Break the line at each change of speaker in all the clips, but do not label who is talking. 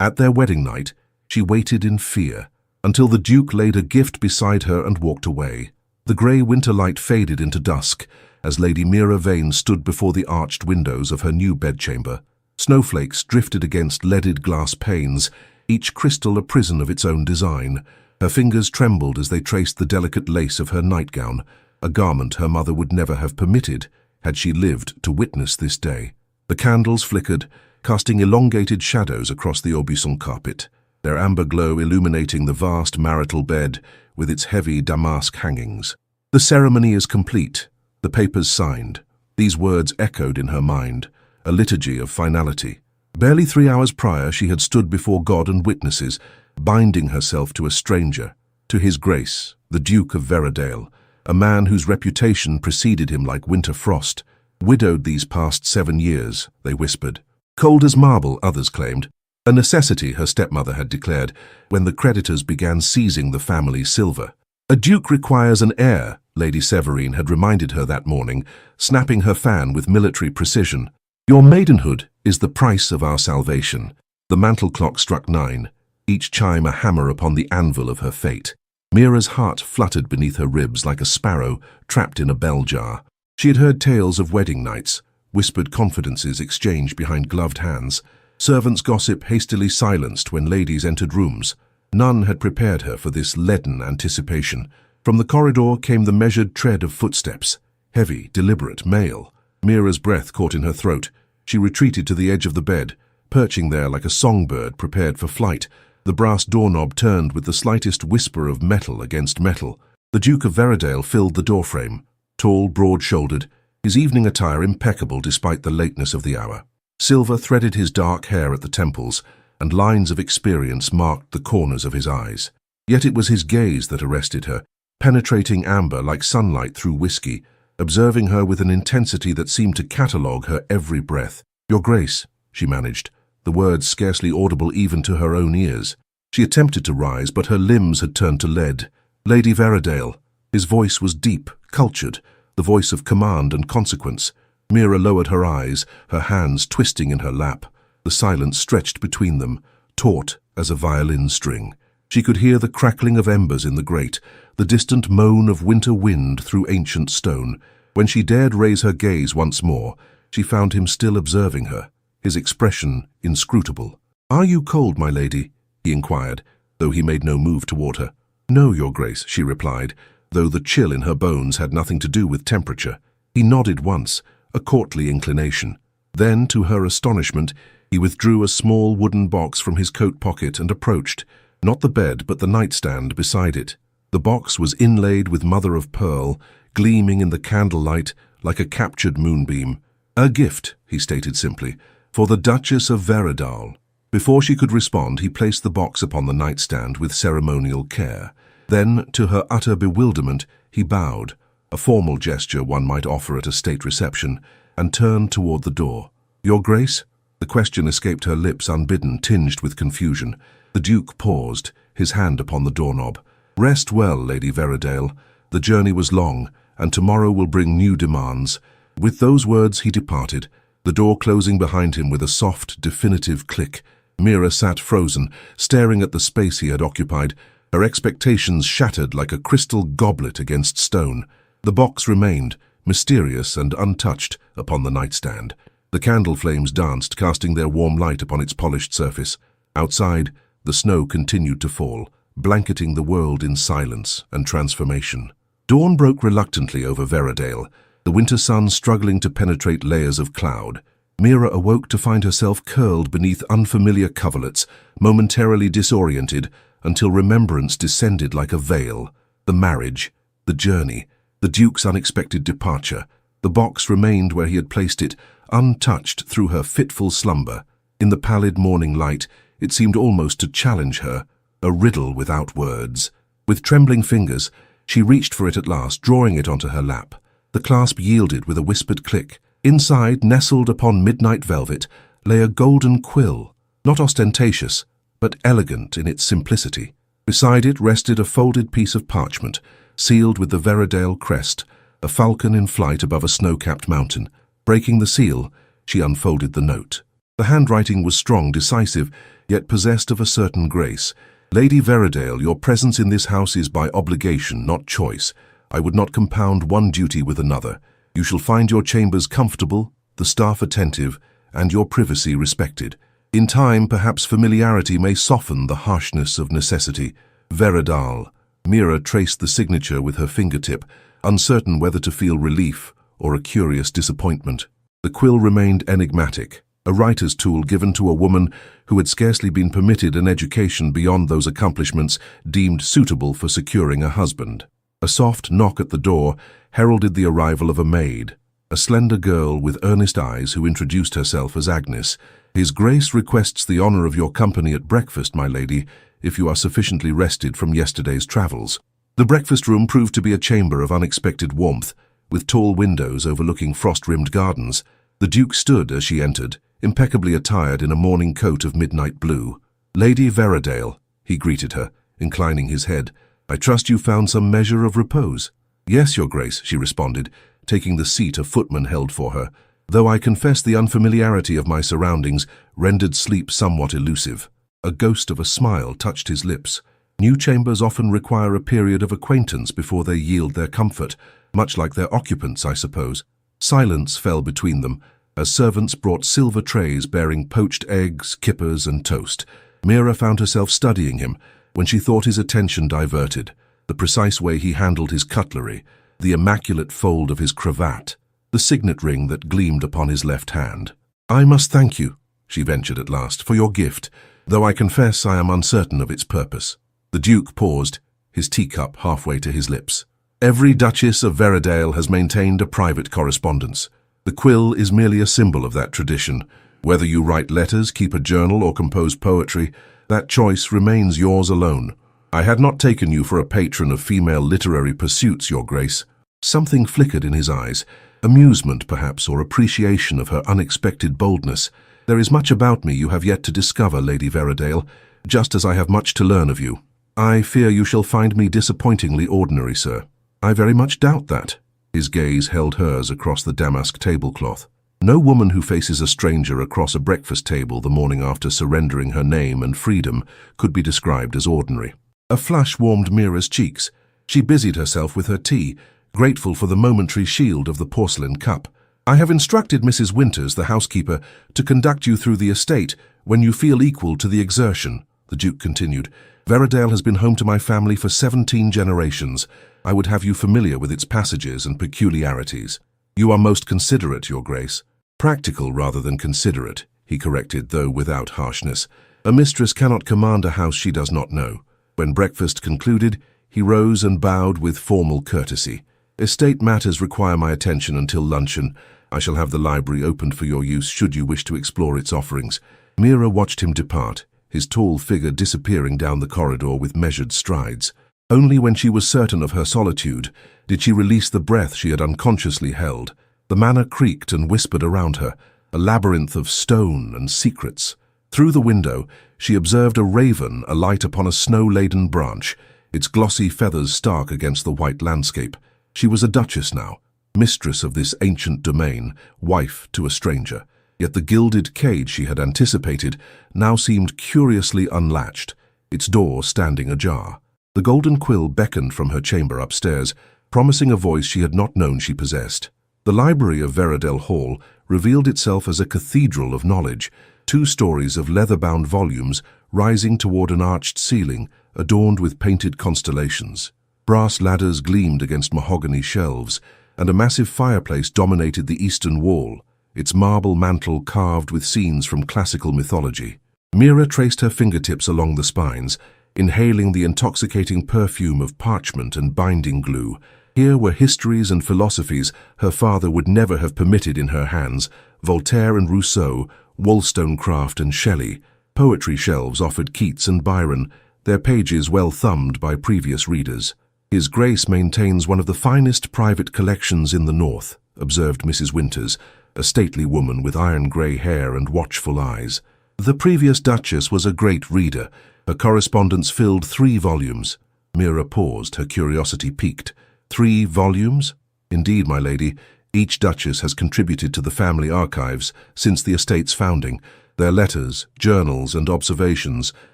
At their wedding night, she waited in fear, until the Duke laid a gift beside her and walked away. The grey winter light faded into dusk, as Lady Mira Vane stood before the arched windows of her new bedchamber. Snowflakes drifted against leaded glass panes, each crystal a prison of its own design. Her fingers trembled as they traced the delicate lace of her nightgown, a garment her mother would never have permitted had she lived to witness this day. The candles flickered, casting elongated shadows across the Aubusson carpet, their amber glow illuminating the vast marital bed with its heavy damask hangings. The ceremony is complete, the papers signed. These words echoed in her mind, a liturgy of finality. Barely 3 hours prior, she had stood before God and witnesses, binding herself to a stranger, to his grace, the Duke of Veradale, a man whose reputation preceded him like winter frost. Widowed these past 7 years, they whispered. Cold as marble, others claimed. A necessity, her stepmother had declared, when the creditors began seizing the family silver. A duke requires an heir, Lady Severine had reminded her that morning, snapping her fan with military precision. Your maidenhood is the price of our salvation. The mantel clock struck 9, each chime a hammer upon the anvil of her fate. Mira's heart fluttered beneath her ribs like a sparrow trapped in a bell jar. She had heard tales of wedding nights, whispered confidences exchanged behind gloved hands, servants' gossip hastily silenced when ladies entered rooms. None had prepared her for this leaden anticipation. From the corridor came the measured tread of footsteps, heavy, deliberate, male. Mira's breath caught in her throat. She retreated to the edge of the bed, perching there like a songbird prepared for flight. The brass doorknob turned with the slightest whisper of metal against metal. The Duke of Veradale filled the doorframe, tall, broad-shouldered, his evening attire impeccable despite the lateness of the hour. Silver threaded his dark hair at the temples, and lines of experience marked the corners of his eyes. Yet it was his gaze that arrested her, penetrating amber like sunlight through whiskey, observing her with an intensity that seemed to catalogue her every breath. "Your Grace," she managed, the words scarcely audible even to her own ears. She attempted to rise, but her limbs had turned to lead. "Lady Veradale." His voice was deep, cultured, the voice of command and consequence. Mira lowered her eyes, her hands twisting in her lap. The silence stretched between them, taut as a violin string. She could hear the crackling of embers in the grate, the distant moan of winter wind through ancient stone. When she dared raise her gaze once more, she found him still observing her, his expression inscrutable. "Are you cold, my lady?" he inquired, though he made no move toward her. "No, Your Grace," she replied, though the chill in her bones had nothing to do with temperature. He nodded once, a courtly inclination. Then, to her astonishment, he withdrew a small wooden box from his coat pocket and approached, not the bed but the nightstand beside it. The box was inlaid with mother-of-pearl, gleaming in the candlelight like a captured moonbeam. "A gift," he stated simply, "for the Duchess of Veradale." Before she could respond, he placed the box upon the nightstand with ceremonial care. Then, to her utter bewilderment, he bowed, a formal gesture one might offer at a state reception, and turned toward the door. "Your Grace?" The question escaped her lips unbidden, tinged with confusion. The Duke paused, his hand upon the doorknob. "Rest well, Lady Veradale. The journey was long, and tomorrow will bring new demands." With those words he departed, the door closing behind him with a soft, definitive click. Mira sat frozen, staring at the space he had occupied, her expectations shattered like a crystal goblet against stone. The box remained, mysterious and untouched, upon the nightstand. The candle flames danced, casting their warm light upon its polished surface. Outside, the snow continued to fall, blanketing the world in silence and transformation. Dawn broke reluctantly over Veradale, the winter sun struggling to penetrate layers of cloud. Mira awoke to find herself curled beneath unfamiliar coverlets, momentarily disoriented, until remembrance descended like a veil. The marriage, the journey, the Duke's unexpected departure. The box remained where he had placed it, untouched through her fitful slumber. In the pallid morning light, it seemed almost to challenge her, a riddle without words. With trembling fingers, she reached for it at last, drawing it onto her lap. The clasp yielded with a whispered click. Inside, nestled upon midnight velvet, lay a golden quill, not ostentatious, but elegant in its simplicity. Beside it rested a folded piece of parchment, sealed with the Veradale crest, a falcon in flight above a snow-capped mountain. Breaking the seal, she unfolded the note. The handwriting was strong, decisive, yet possessed of a certain grace. "Lady Veradale, your presence in this house is by obligation, not choice. I would not compound one duty with another. You shall find your chambers comfortable, the staff attentive, and your privacy respected. In time, perhaps familiarity may soften the harshness of necessity. Veradale." Mira traced the signature with her fingertip, uncertain whether to feel relief or a curious disappointment. The quill remained enigmatic, a writer's tool given to a woman who had scarcely been permitted an education beyond those accomplishments deemed suitable for securing a husband. A soft knock at the door heralded the arrival of a maid, a slender girl with earnest eyes who introduced herself as Agnes. "His Grace requests the honour of your company at breakfast, my lady, if you are sufficiently rested from yesterday's travels." The breakfast room proved to be a chamber of unexpected warmth, with tall windows overlooking frost-rimmed gardens. The Duke stood as she entered, impeccably attired in a morning coat of midnight blue. "Lady Veradale," he greeted her, inclining his head, "I trust you found some measure of repose." "Yes, Your Grace," she responded, taking the seat a footman held for her, though I confess the unfamiliarity of my surroundings rendered sleep somewhat elusive. A ghost of a smile touched his lips. New chambers often require a period of acquaintance before they yield their comfort, much like their occupants, I suppose. Silence fell between them, as servants brought silver trays bearing poached eggs, kippers, and toast. Mira found herself studying him when she thought his attention diverted. The precise way he handled his cutlery, the immaculate fold of his cravat, the signet ring that gleamed upon his left hand. "I must thank you," she ventured at last, "for your gift, though I confess I am uncertain of its purpose." The Duke paused, his teacup halfway to his lips. "Every Duchess of Veradale has maintained a private correspondence. The quill is merely a symbol of that tradition. Whether you write letters, keep a journal, or compose poetry, that choice remains yours alone. I had not taken you for a patron of female literary pursuits, Your Grace." Something flickered in his eyes, amusement perhaps, or appreciation of her unexpected boldness. "There is much about me you have yet to discover, Lady Veradale, just as I have much to learn of you. I fear you shall find me disappointingly ordinary, sir." "I very much doubt that." His gaze held hers across the damask tablecloth. No woman who faces a stranger across a breakfast table the morning after surrendering her name and freedom could be described as ordinary. A flush warmed Mira's cheeks. She busied herself with her tea, grateful for the momentary shield of the porcelain cup. "I have instructed Mrs. Winters, the housekeeper, to conduct you through the estate when you feel equal to the exertion," the Duke continued. "Veradale has been home to my family for 17 generations. I would have you familiar with its passages and peculiarities." "You are most considerate, Your Grace." "Practical rather than considerate," he corrected, though without harshness. "A mistress cannot command a house she does not know." When breakfast concluded, he rose and bowed with formal courtesy. "Estate matters require my attention until luncheon. I shall have the library opened for your use should you wish to explore its offerings." Mira watched him depart, his tall figure disappearing down the corridor with measured strides. Only when she was certain of her solitude did she release the breath she had unconsciously held. The manor creaked and whispered around her, a labyrinth of stone and secrets. Through the window, she observed a raven alight upon a snow-laden branch, its glossy feathers stark against the white landscape. She was a duchess now, mistress of this ancient domain, wife to a stranger. Yet the gilded cage she had anticipated now seemed curiously unlatched, its door standing ajar. The golden quill beckoned from her chamber upstairs, promising a voice she had not known she possessed. The library of Veradale Hall revealed itself as a cathedral of knowledge, 2 stories of leather-bound volumes rising toward an arched ceiling adorned with painted constellations. Brass ladders gleamed against mahogany shelves, and a massive fireplace dominated the eastern wall, its marble mantel carved with scenes from classical mythology. Mira traced her fingertips along the spines, inhaling the intoxicating perfume of parchment and binding glue. Here were histories and philosophies her father would never have permitted in her hands: Voltaire and Rousseau, Wollstonecraft and Shelley. Poetry shelves offered Keats and Byron, their pages well thumbed by previous readers. "His Grace maintains one of the finest private collections in the North," observed Mrs. Winters, a stately woman with iron-grey hair and watchful eyes. The previous Duchess was a great reader. Her correspondence filled 3 volumes. Mira paused, her curiosity piqued. 3 volumes? "Indeed, my lady. Each Duchess has contributed to the family archives since the estate's founding. their letters, journals, and observations,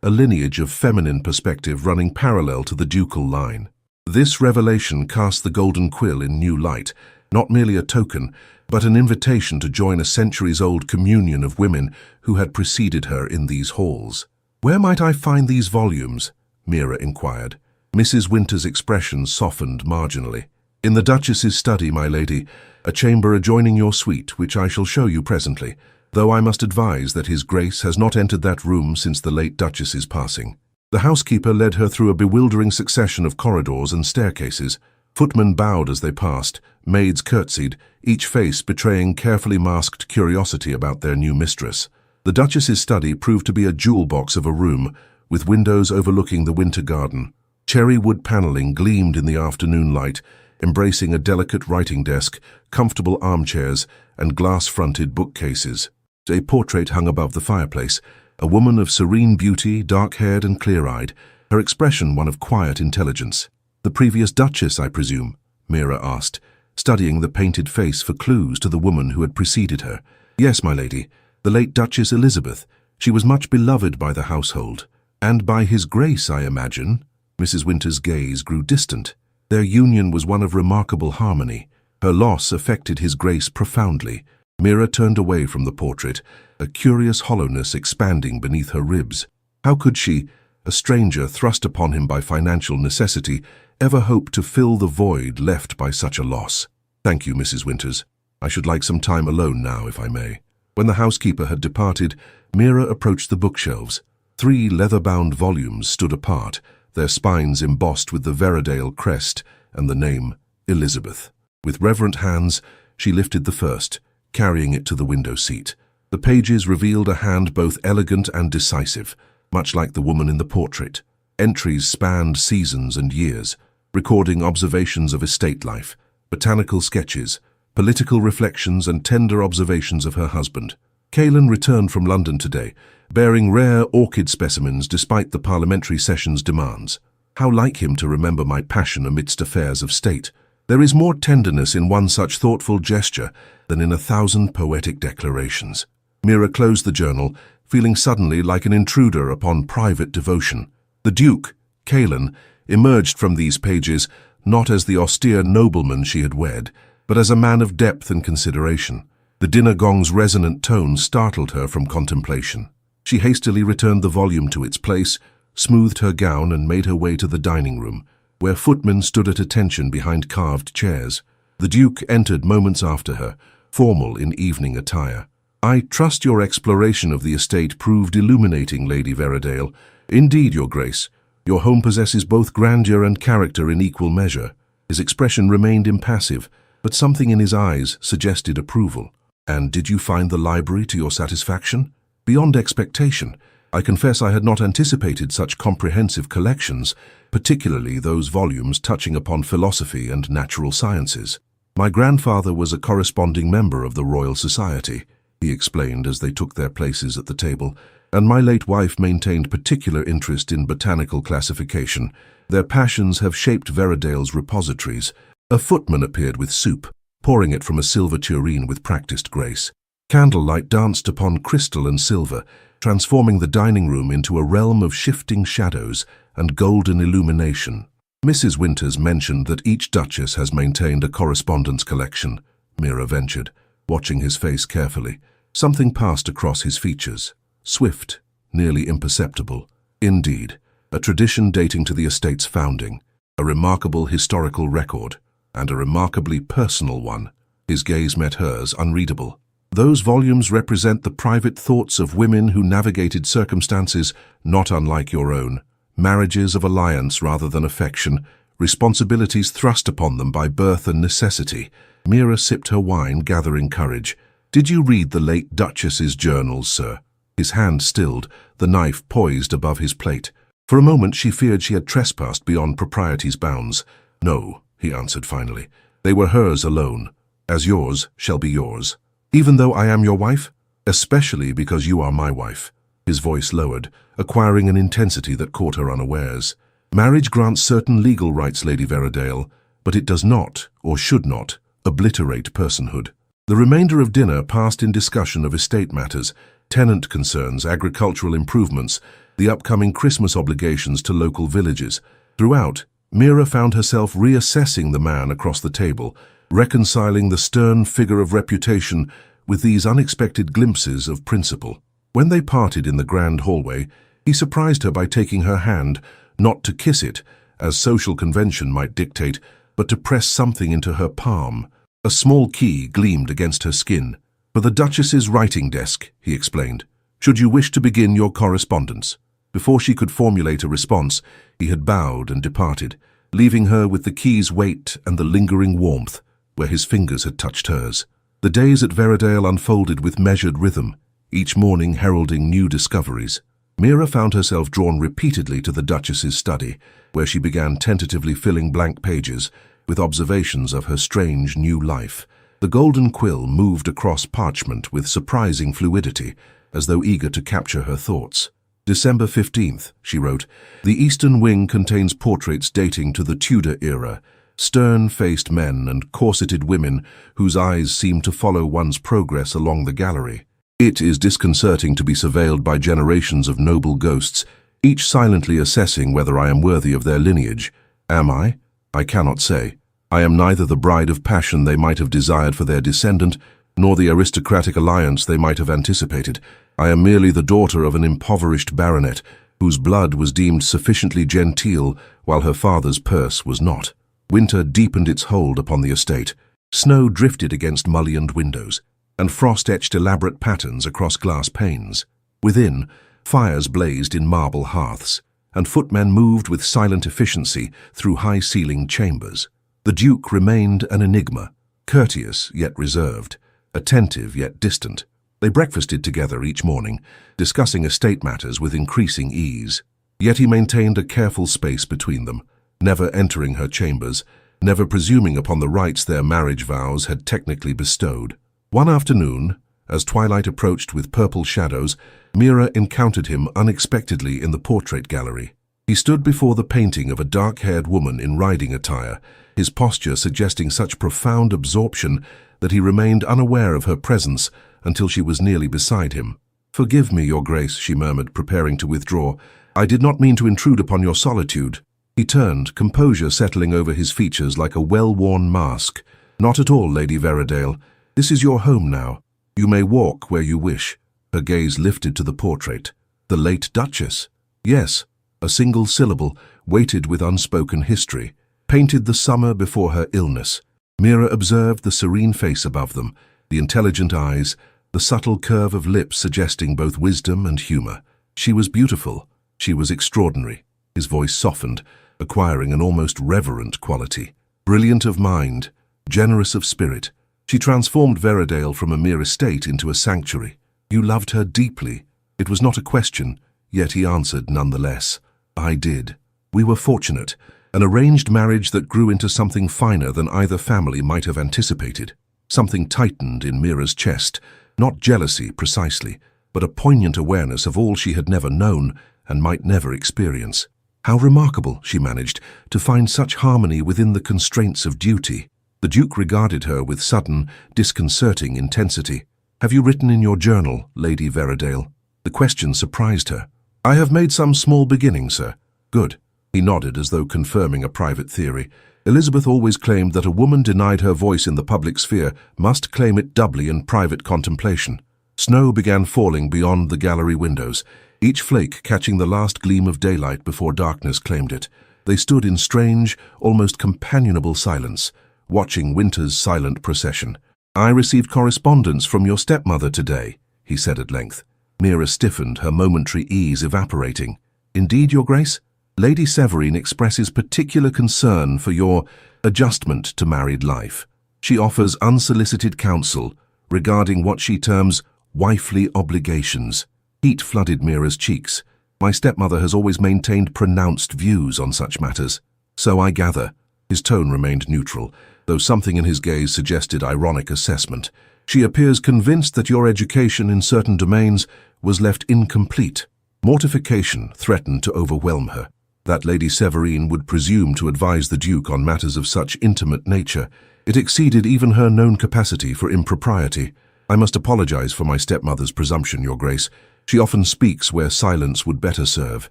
a lineage of feminine perspective running parallel to the ducal line. This revelation cast the golden quill in new light, not merely a token, but an invitation to join a centuries-old communion of women who had preceded her in these halls. "Where might I find these volumes?" Mira inquired. Mrs. Winter's expression softened marginally. "In the Duchess's study, my lady, a chamber adjoining your suite, which I shall show you presently, though I must advise that His Grace has not entered that room since the late Duchess's passing." The housekeeper led her through a bewildering succession of corridors and staircases. Footmen bowed as they passed, maids curtsied, each face betraying carefully masked curiosity about their new mistress. The Duchess's study proved to be a jewel box of a room, with windows overlooking the winter garden. Cherry wood paneling gleamed in the afternoon light, embracing a delicate writing desk, comfortable armchairs, and glass-fronted bookcases. A portrait hung above the fireplace, a woman of serene beauty, dark-haired and clear-eyed, her expression one of quiet intelligence. "The previous Duchess, I presume?" Mira asked, studying the painted face for clues to the woman who had preceded her. "Yes, my lady, the late Duchess Elizabeth. She was much beloved by the household. And by His Grace, I imagine." Mrs. Winter's gaze grew distant. Their union was one of remarkable harmony. Her loss affected His Grace profoundly. Mira turned away from the portrait, a curious hollowness expanding beneath her ribs. How could she, a stranger thrust upon him by financial necessity, ever hope to fill the void left by such a loss? "Thank you, Mrs. Winters. I should like some time alone now, if I may." When the housekeeper had departed, Mira approached the bookshelves. 3 leather-bound volumes stood apart, their spines embossed with the Veradale crest and the name Elizabeth. With reverent hands, she lifted the first, carrying it to the window seat. The pages revealed a hand both elegant and decisive, much like the woman in the portrait. Entries spanned seasons and years, recording observations of estate life, botanical sketches, political reflections and tender observations of her husband. Kaelan returned from London today, bearing rare orchid specimens despite the parliamentary session's demands. How like him to remember my passion amidst affairs of state. There is more tenderness in one such thoughtful gesture than in 1,000 poetic declarations. Mira closed the journal, feeling suddenly like an intruder upon private devotion. The Duke, Kaelan, emerged from these pages not as the austere nobleman she had wed, but as a man of depth and consideration. The dinner gong's resonant tone startled her from contemplation. She hastily returned the volume to its place, smoothed her gown and made her way to the dining room, where footmen stood at attention behind carved chairs. The Duke entered moments after her, formal in evening attire. "I trust your exploration of the estate proved illuminating, Lady Veradale. Indeed, Your Grace. Your home possesses both grandeur and character in equal measure." His expression remained impassive, but something in his eyes suggested approval. "And did you find the library to your satisfaction?" "Beyond expectation. I confess I had not anticipated such comprehensive collections, particularly those volumes touching upon philosophy and natural sciences. My grandfather was a corresponding member of the Royal Society," he explained as they took their places at the table, "and my late wife maintained particular interest in botanical classification. Their passions have shaped Veradale's repositories." A footman appeared with soup, pouring it from a silver tureen with practiced grace. Candlelight danced upon crystal and silver, transforming the dining room into a realm of shifting shadows and golden illumination. "Mrs. Winters mentioned that each duchess has maintained a correspondence collection," Mira ventured, watching his face carefully. Something passed across his features. Swift, nearly imperceptible. "Indeed, a tradition dating to the estate's founding, a remarkable historical record, and a remarkably personal one." His gaze met hers, unreadable. "Those volumes represent the private thoughts of women who navigated circumstances not unlike your own, marriages of alliance rather than affection, responsibilities thrust upon them by birth and necessity." Mira sipped her wine, gathering courage. "Did you read the late Duchess's journals, sir?" His hand stilled, the knife poised above his plate. For a moment she feared she had trespassed beyond propriety's bounds. "No," he answered finally. "They were hers alone. As yours shall be yours." "Even though I am your wife?" "Especially because you are my wife." His voice lowered, acquiring an intensity that caught her unawares. "Marriage grants certain legal rights, Lady Veradale, but it does not, or should not, obliterate personhood." The remainder of dinner passed in discussion of estate matters, tenant concerns, agricultural improvements, the upcoming Christmas obligations to local villages. Throughout, Mira found herself reassessing the man across the table, reconciling the stern figure of reputation with these unexpected glimpses of principle. When they parted in the grand hallway, he surprised her by taking her hand, not to kiss it, as social convention might dictate, but to press something into her palm. A small key gleamed against her skin. "For the Duchess's writing desk," he explained, "should you wish to begin your correspondence." Before she could formulate a response, he had bowed and departed, leaving her with the key's weight and the lingering warmth where his fingers had touched hers. The days at Veradale unfolded with measured rhythm, each morning heralding new discoveries. Mira found herself drawn repeatedly to the Duchess's study, where she began tentatively filling blank pages with observations of her strange new life. The golden quill moved across parchment with surprising fluidity, as though eager to capture her thoughts. "December 15th, she wrote, "The eastern wing contains portraits dating to the Tudor era, stern-faced men and corseted women whose eyes seem to follow one's progress along the gallery. It is disconcerting to be surveilled by generations of noble ghosts, each silently assessing whether I am worthy of their lineage. Am I? I cannot say. I am neither the bride of passion they might have desired for their descendant, nor the aristocratic alliance they might have anticipated. I am merely the daughter of an impoverished baronet, whose blood was deemed sufficiently genteel while her father's purse was not." Winter deepened its hold upon the estate. Snow drifted against mullioned windows, and frost etched elaborate patterns across glass panes. Within, fires blazed in marble hearths, and footmen moved with silent efficiency through high-ceilinged chambers. The Duke remained an enigma, courteous yet reserved, attentive yet distant. They breakfasted together each morning, discussing estate matters with increasing ease. Yet he maintained a careful space between them, never entering her chambers, never presuming upon the rights their marriage vows had technically bestowed. One afternoon, as twilight approached with purple shadows, Mira encountered him unexpectedly in the portrait gallery. He stood before the painting of a dark-haired woman in riding attire, his posture suggesting such profound absorption that he remained unaware of her presence until she was nearly beside him. "Forgive me, Your Grace," she murmured, preparing to withdraw. "I did not mean to intrude upon your solitude." He turned, composure settling over his features like a well-worn mask. "Not at all, Lady Veradale. This is your home now. You may walk where you wish." Her gaze lifted to the portrait. "The late Duchess?" "Yes." A single syllable, weighted with unspoken history, painted the summer before her illness. Mira observed the serene face above them, the intelligent eyes, the subtle curve of lips suggesting both wisdom and humor. She was beautiful. She was extraordinary. His voice softened, acquiring an almost reverent quality. Brilliant of mind, generous of spirit, she transformed Veradale from a mere estate into a sanctuary. "You loved her deeply." It was not a question, yet he answered nonetheless. "I did. We were fortunate, an arranged marriage that grew into something finer than either family might have anticipated. Something tightened in Mira's chest, not jealousy precisely, but a poignant awareness of all she had never known and might never experience. How remarkable, she managed, to find such harmony within the constraints of duty. The Duke regarded her with sudden, disconcerting intensity. "Have you written in your journal, Lady Veradale?" The question surprised her. "I have made some small beginning, sir." "Good." He nodded as though confirming a private theory. Elizabeth always claimed that a woman denied her voice in the public sphere must claim it doubly in private contemplation. Snow began falling beyond the gallery windows, each flake catching the last gleam of daylight before darkness claimed it. They stood in strange, almost companionable silence, watching winter's silent procession. "I received correspondence from your stepmother today," he said at length. Mira stiffened, her momentary ease evaporating. "Indeed, Your Grace? Lady Severine expresses particular concern for your adjustment to married life. She offers unsolicited counsel regarding what she terms wifely obligations." Heat flooded Mira's cheeks. "My stepmother has always maintained pronounced views on such matters." "So I gather." His tone remained neutral, though something in his gaze suggested ironic assessment. "She appears convinced that your education in certain domains was left incomplete." Mortification threatened to overwhelm her. That Lady Severine would presume to advise the Duke on matters of such intimate nature, it exceeded even her known capacity for impropriety. I must apologize for my stepmother's presumption, Your Grace. She often speaks where silence would better serve.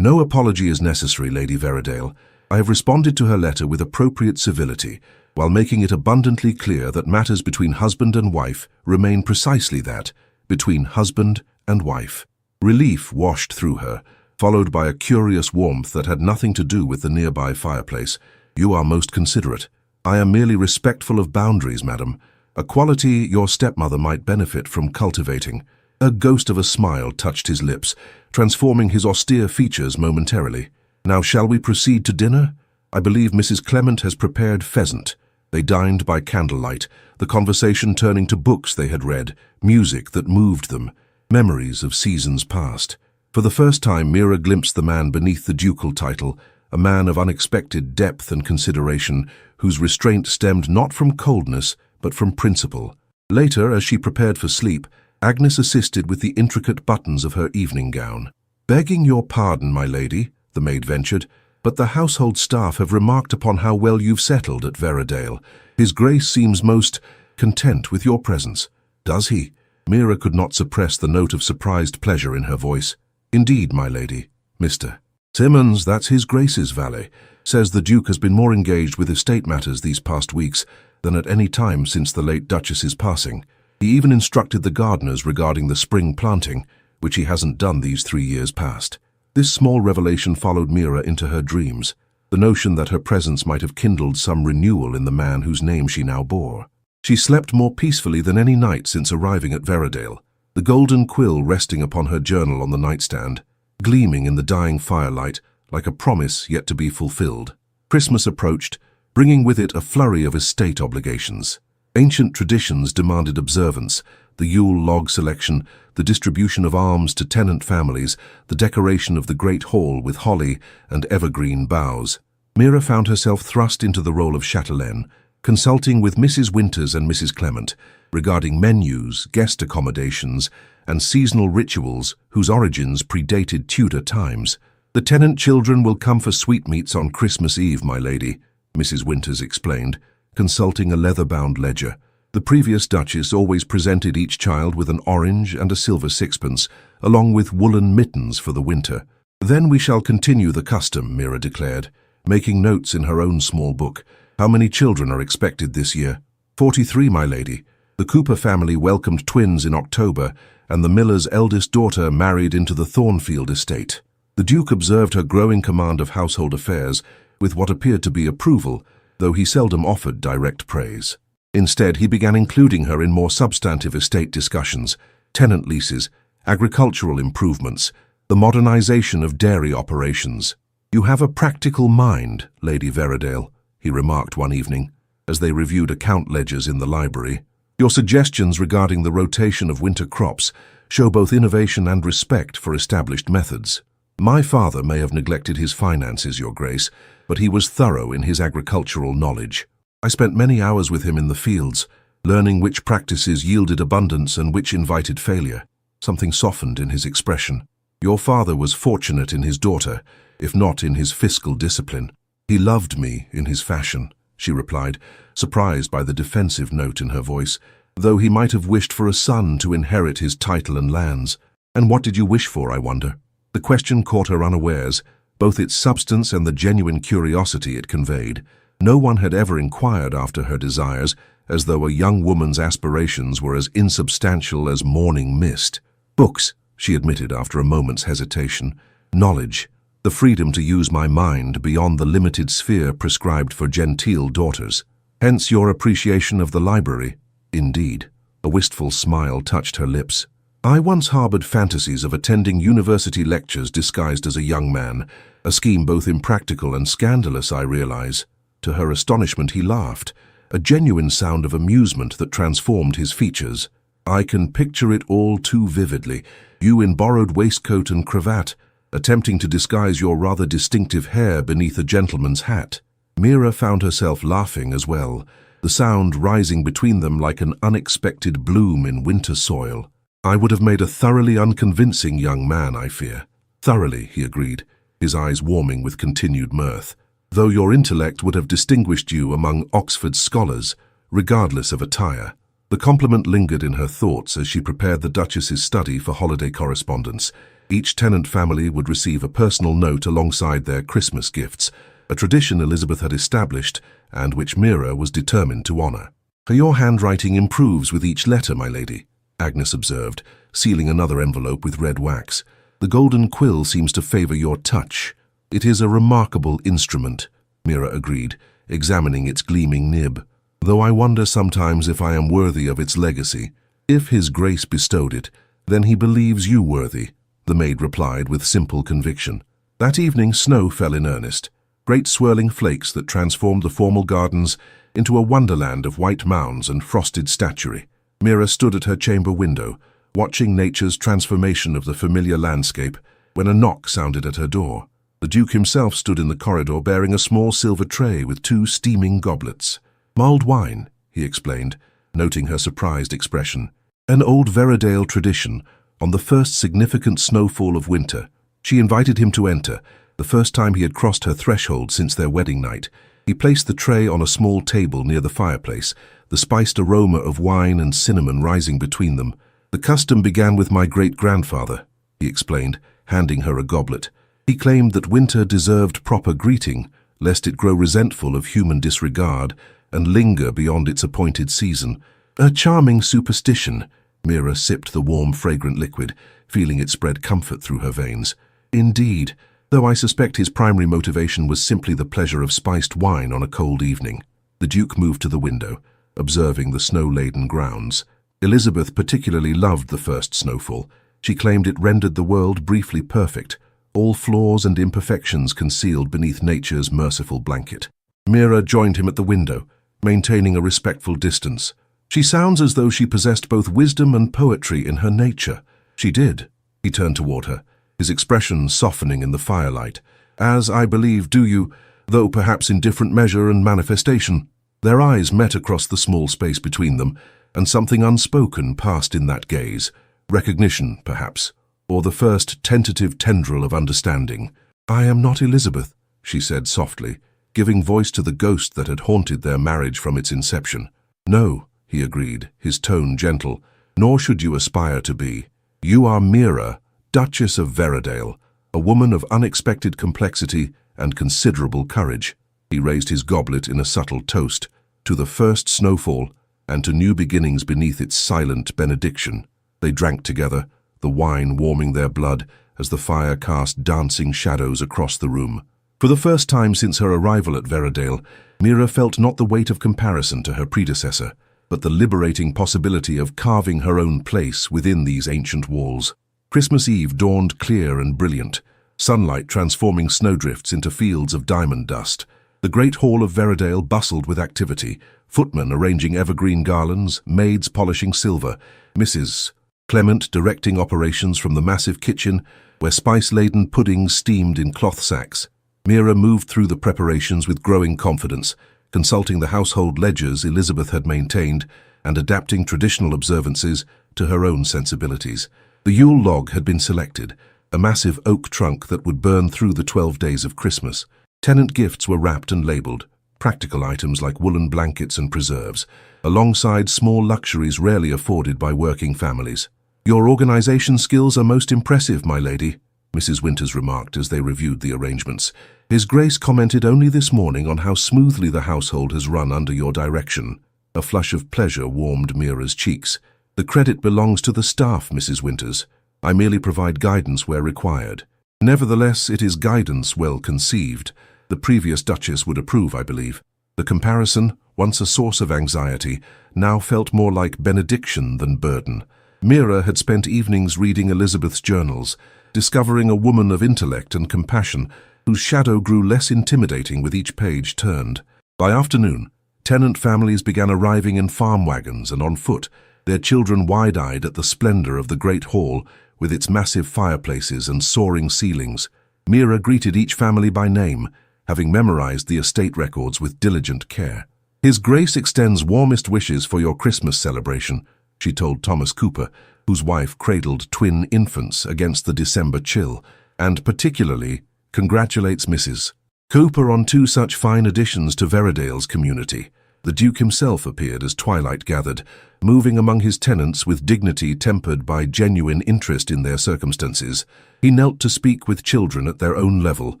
No apology is necessary, Lady Veradale. I have responded to her letter with appropriate civility, while making it abundantly clear that matters between husband and wife remain precisely that, between husband and wife. Relief washed through her, followed by a curious warmth that had nothing to do with the nearby fireplace. You are most considerate. I am merely respectful of boundaries, madam, a quality your stepmother might benefit from cultivating. A ghost of a smile touched his lips, transforming his austere features momentarily. Now shall we proceed to dinner? I believe Mrs. Clement has prepared pheasant. They dined by candlelight, the conversation turning to books they had read, music that moved them, memories of seasons past. For the first time, Mira glimpsed the man beneath the ducal title, a man of unexpected depth and consideration, whose restraint stemmed not from coldness, but from principle. Later, as she prepared for sleep, Agnes assisted with the intricate buttons of her evening gown. "Begging your pardon, my lady," the maid ventured, "but the household staff have remarked upon how well you've settled at Veradale. His Grace seems most content with your presence." "Does he?" Mira could not suppress the note of surprised pleasure in her voice. "Indeed, my lady. Mr. Simmons, that's His Grace's valet, says the Duke has been more engaged with estate matters these past weeks than at any time since the late Duchess's passing. He even instructed the gardeners regarding the spring planting, which he hasn't done these 3 years past." This small revelation followed Mira into her dreams, the notion that her presence might have kindled some renewal in the man whose name she now bore. She slept more peacefully than any night since arriving at Veradale, the golden quill resting upon her journal on the nightstand, gleaming in the dying firelight like a promise yet to be fulfilled. Christmas approached, bringing with it a flurry of estate obligations. Ancient traditions demanded observance: the Yule log selection, the distribution of alms to tenant families, the decoration of the great hall with holly and evergreen boughs. Mira found herself thrust into the role of chatelaine, consulting with Mrs. Winters and Mrs. Clement regarding menus, guest accommodations, and seasonal rituals whose origins predated Tudor times. "The tenant children will come for sweetmeats on Christmas Eve, my lady," Mrs. Winters explained, consulting a leather-bound ledger. The previous Duchess always presented each child with an orange and a silver sixpence, along with woolen mittens for the winter. "Then we shall continue the custom," Mira declared, making notes in her own small book. "How many children are expected this year?" 43, my lady. The Cooper family welcomed twins in October, and the miller's eldest daughter married into the Thornfield estate." The Duke observed her growing command of household affairs with what appeared to be approval, though he seldom offered direct praise. Instead, he began including her in more substantive estate discussions: tenant leases, agricultural improvements, the modernization of dairy operations. "You have a practical mind, Lady Veradale," he remarked one evening, as they reviewed account ledgers in the library. "Your suggestions regarding the rotation of winter crops show both innovation and respect for established methods. My father may have neglected his finances, Your Grace, but he was thorough in his agricultural knowledge. I spent many hours with him in the fields, learning which practices yielded abundance and which invited failure." Something softened in his expression. "Your father was fortunate in his daughter, if not in his fiscal discipline." "He loved me in his fashion," she replied, surprised by the defensive note in her voice, "though he might have wished for a son to inherit his title and lands." "And what did you wish for, I wonder?" The question caught her unawares, both its substance and the genuine curiosity it conveyed. No one had ever inquired after her desires, as though a young woman's aspirations were as insubstantial as morning mist. "Books," she admitted after a moment's hesitation. "Knowledge. The freedom to use my mind beyond the limited sphere prescribed for genteel daughters. Hence your appreciation of the library." "Indeed." A wistful smile touched her lips. "I once harbored fantasies of attending university lectures disguised as a young man, a scheme both impractical and scandalous, I realize." To her astonishment, he laughed, a genuine sound of amusement that transformed his features. "I can picture it all too vividly. You in borrowed waistcoat and cravat, attempting to disguise your rather distinctive hair beneath a gentleman's hat." Mira found herself laughing as well, the sound rising between them like an unexpected bloom in winter soil. "I would have made a thoroughly unconvincing young man, I fear." "Thoroughly," he agreed, his eyes warming with continued mirth. "Though your intellect would have distinguished you among Oxford scholars, regardless of attire." The compliment lingered in her thoughts as she prepared the Duchess's study for holiday correspondence. Each tenant family would receive a personal note alongside their Christmas gifts, a tradition Elizabeth had established and which Mira was determined to honour. "Your handwriting improves with each letter, my lady," Agnes observed, sealing another envelope with red wax. "The golden quill seems to favour your touch." "It is a remarkable instrument," Mira agreed, examining its gleaming nib, "though I wonder sometimes if I am worthy of its legacy." "If His Grace bestowed it, then he believes you worthy," the maid replied with simple conviction. That evening snow fell in earnest, great swirling flakes that transformed the formal gardens into a wonderland of white mounds and frosted statuary. Mira stood at her chamber window, watching nature's transformation of the familiar landscape, when a knock sounded at her door. The Duke himself stood in the corridor bearing a small silver tray with 2 steaming goblets. "Mulled wine," he explained, noting her surprised expression. "An old Veradale tradition. On the first significant snowfall of winter, she invited him to enter, the first time he had crossed her threshold since their wedding night. He placed the tray on a small table near the fireplace, the spiced aroma of wine and cinnamon rising between them. The custom began with my great-grandfather," he explained, handing her a goblet. "He claimed that winter deserved proper greeting, lest it grow resentful of human disregard and linger beyond its appointed season. A charming superstition." Mira sipped the warm, fragrant liquid, feeling it spread comfort through her veins. "Indeed, though I suspect his primary motivation was simply the pleasure of spiced wine on a cold evening." The Duke moved to the window, observing the snow-laden grounds. Elizabeth particularly loved the first snowfall. She claimed it rendered the world briefly perfect, all flaws and imperfections concealed beneath nature's merciful blanket. Mira joined him at the window, maintaining a respectful distance. "She sounds as though she possessed both wisdom and poetry in her nature." "She did." He turned toward her, his expression softening in the firelight. "As I believe do you, though perhaps in different measure and manifestation." Their eyes met across the small space between them, and something unspoken passed in that gaze. Recognition, perhaps, or the first tentative tendril of understanding. "I am not Elizabeth," she said softly, giving voice to the ghost that had haunted their marriage from its inception. "No," he agreed, his tone gentle, "nor should you aspire to be. You are Mira, Duchess of Veradale, a woman of unexpected complexity and considerable courage." He raised his goblet in a subtle toast, to the first snowfall and to new beginnings beneath its silent benediction. They drank together, the wine warming their blood as the fire cast dancing shadows across the room. For the first time since her arrival at Veradale, Mira felt not the weight of comparison to her predecessor, but the liberating possibility of carving her own place within these ancient walls. Christmas Eve dawned clear and brilliant, sunlight transforming snowdrifts into fields of diamond dust. The great hall of Veradale bustled with activity, footmen arranging evergreen garlands, maids polishing silver, Mrs. Clement directing operations from the massive kitchen where spice-laden puddings steamed in cloth sacks. Mira moved through the preparations with growing confidence, consulting the household ledgers Elizabeth had maintained and adapting traditional observances to her own sensibilities. The Yule log had been selected, a massive oak trunk that would burn through the 12 days of Christmas. Tenant gifts were wrapped and labelled, practical items like woolen blankets and preserves, alongside small luxuries rarely afforded by working families. "Your organisation skills are most impressive, my lady," Mrs. Winters remarked as they reviewed the arrangements. "His Grace commented only this morning on how smoothly the household has run under your direction." A flush of pleasure warmed Mira's cheeks. "The credit belongs to the staff, Mrs. Winters. I merely provide guidance where required. Nevertheless, it is guidance well conceived. The previous Duchess would approve, I believe." The comparison, once a source of anxiety, now felt more like benediction than burden. Mira had spent evenings reading Elizabeth's journals, discovering a woman of intellect and compassion whose shadow grew less intimidating with each page turned. By afternoon, tenant families began arriving in farm wagons and on foot, their children wide-eyed at the splendor of the great hall with its massive fireplaces and soaring ceilings. Mira greeted each family by name, having memorized the estate records with diligent care. "His Grace extends warmest wishes for your Christmas celebration," she told Thomas Cooper, whose wife cradled twin infants against the December chill, and particularly congratulates Mrs. Cooper on 2 such fine additions to Veradale's community. The Duke himself appeared as twilight gathered, moving among his tenants with dignity tempered by genuine interest in their circumstances. He knelt to speak with children at their own level,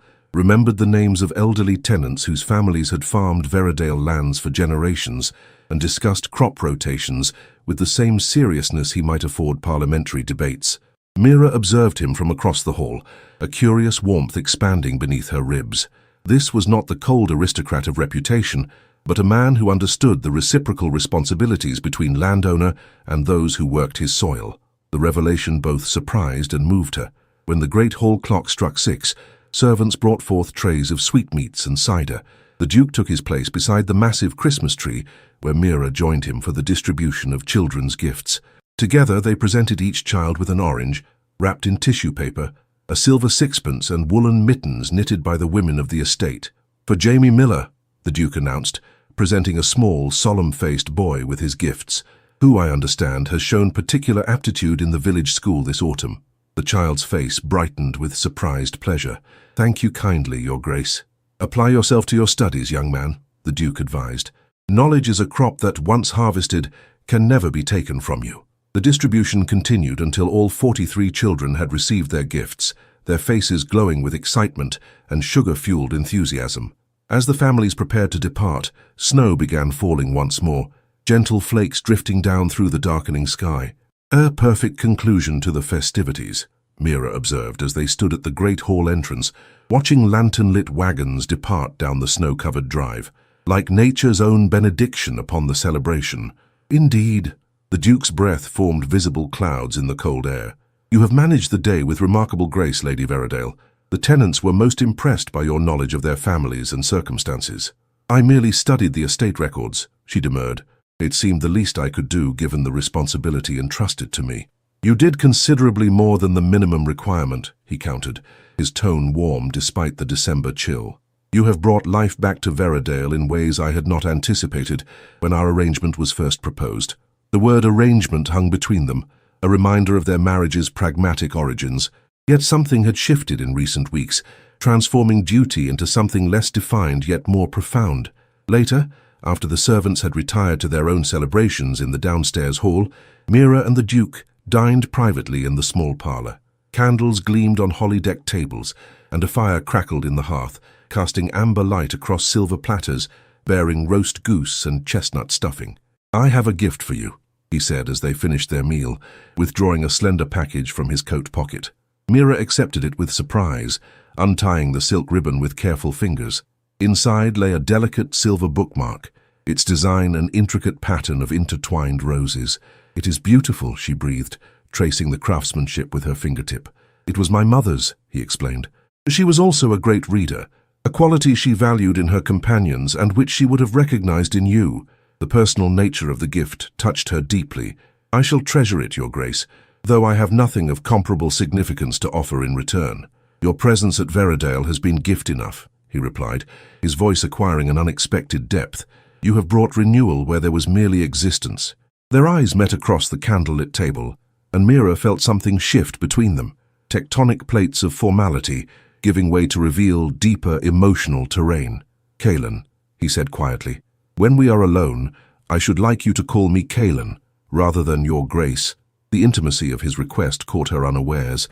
remembered the names of elderly tenants whose families had farmed Veradale lands for generations, and discussed crop rotations with the same seriousness he might afford parliamentary debates. Mira observed him from across the hall, a curious warmth expanding beneath her ribs. This was not the cold aristocrat of reputation, but a man who understood the reciprocal responsibilities between landowner and those who worked his soil. The revelation both surprised and moved her. When the great hall clock struck 6, servants brought forth trays of sweetmeats and cider. The Duke took his place beside the massive Christmas tree, where Mira joined him for the distribution of children's gifts. Together they presented each child with an orange, wrapped in tissue paper, a silver sixpence and woolen mittens knitted by the women of the estate. "For Jamie Miller," the Duke announced, presenting a small, solemn-faced boy with his gifts, who, I understand, has shown particular aptitude in the village school this autumn. The child's face brightened with surprised pleasure. "Thank you kindly, Your Grace." "Apply yourself to your studies, young man," the Duke advised. "Knowledge is a crop that, once harvested, can never be taken from you." The distribution continued until all 43 children had received their gifts, their faces glowing with excitement and sugar-fueled enthusiasm. As the families prepared to depart, snow began falling once more, gentle flakes drifting down through the darkening sky. "A perfect conclusion to the festivities," Mira observed as they stood at the great hall entrance, watching lantern-lit wagons depart down the snow-covered drive, like nature's own benediction upon the celebration. "Indeed." The Duke's breath formed visible clouds in the cold air. "You have managed the day with remarkable grace, Lady Veradale. The tenants were most impressed by your knowledge of their families and circumstances." "I merely studied the estate records," she demurred. "It seemed the least I could do given the responsibility entrusted to me." "You did considerably more than the minimum requirement," he countered, his tone warm despite the December chill. "You have brought life back to Veradale in ways I had not anticipated when our arrangement was first proposed." The word arrangement hung between them, a reminder of their marriage's pragmatic origins. Yet something had shifted in recent weeks, transforming duty into something less defined yet more profound. Later, after the servants had retired to their own celebrations in the downstairs hall, Mira and the Duke dined privately in the small parlour. Candles gleamed on holly-decked tables, and a fire crackled in the hearth, casting amber light across silver platters bearing roast goose and chestnut stuffing. "I have a gift for you," he said as they finished their meal, withdrawing a slender package from his coat pocket. Mira accepted it with surprise, untying the silk ribbon with careful fingers. Inside lay a delicate silver bookmark, its design an intricate pattern of intertwined roses. "It is beautiful," she breathed, tracing the craftsmanship with her fingertip. "It was my mother's," he explained. She was also a great reader, a quality she valued in her companions and which she would have recognized in you. The personal nature of the gift touched her deeply. "I shall treasure it, Your Grace, though I have nothing of comparable significance to offer in return. Your presence at Veradale has been gift enough," he replied, his voice acquiring an unexpected depth. "You have brought renewal where there was merely existence." Their eyes met across the candlelit table, and Mira felt something shift between them, tectonic plates of formality giving way to reveal deeper emotional terrain. "Kalen," he said quietly, "when we are alone, I should like you to call me Kalen, rather than Your Grace." The intimacy of his request caught her unawares.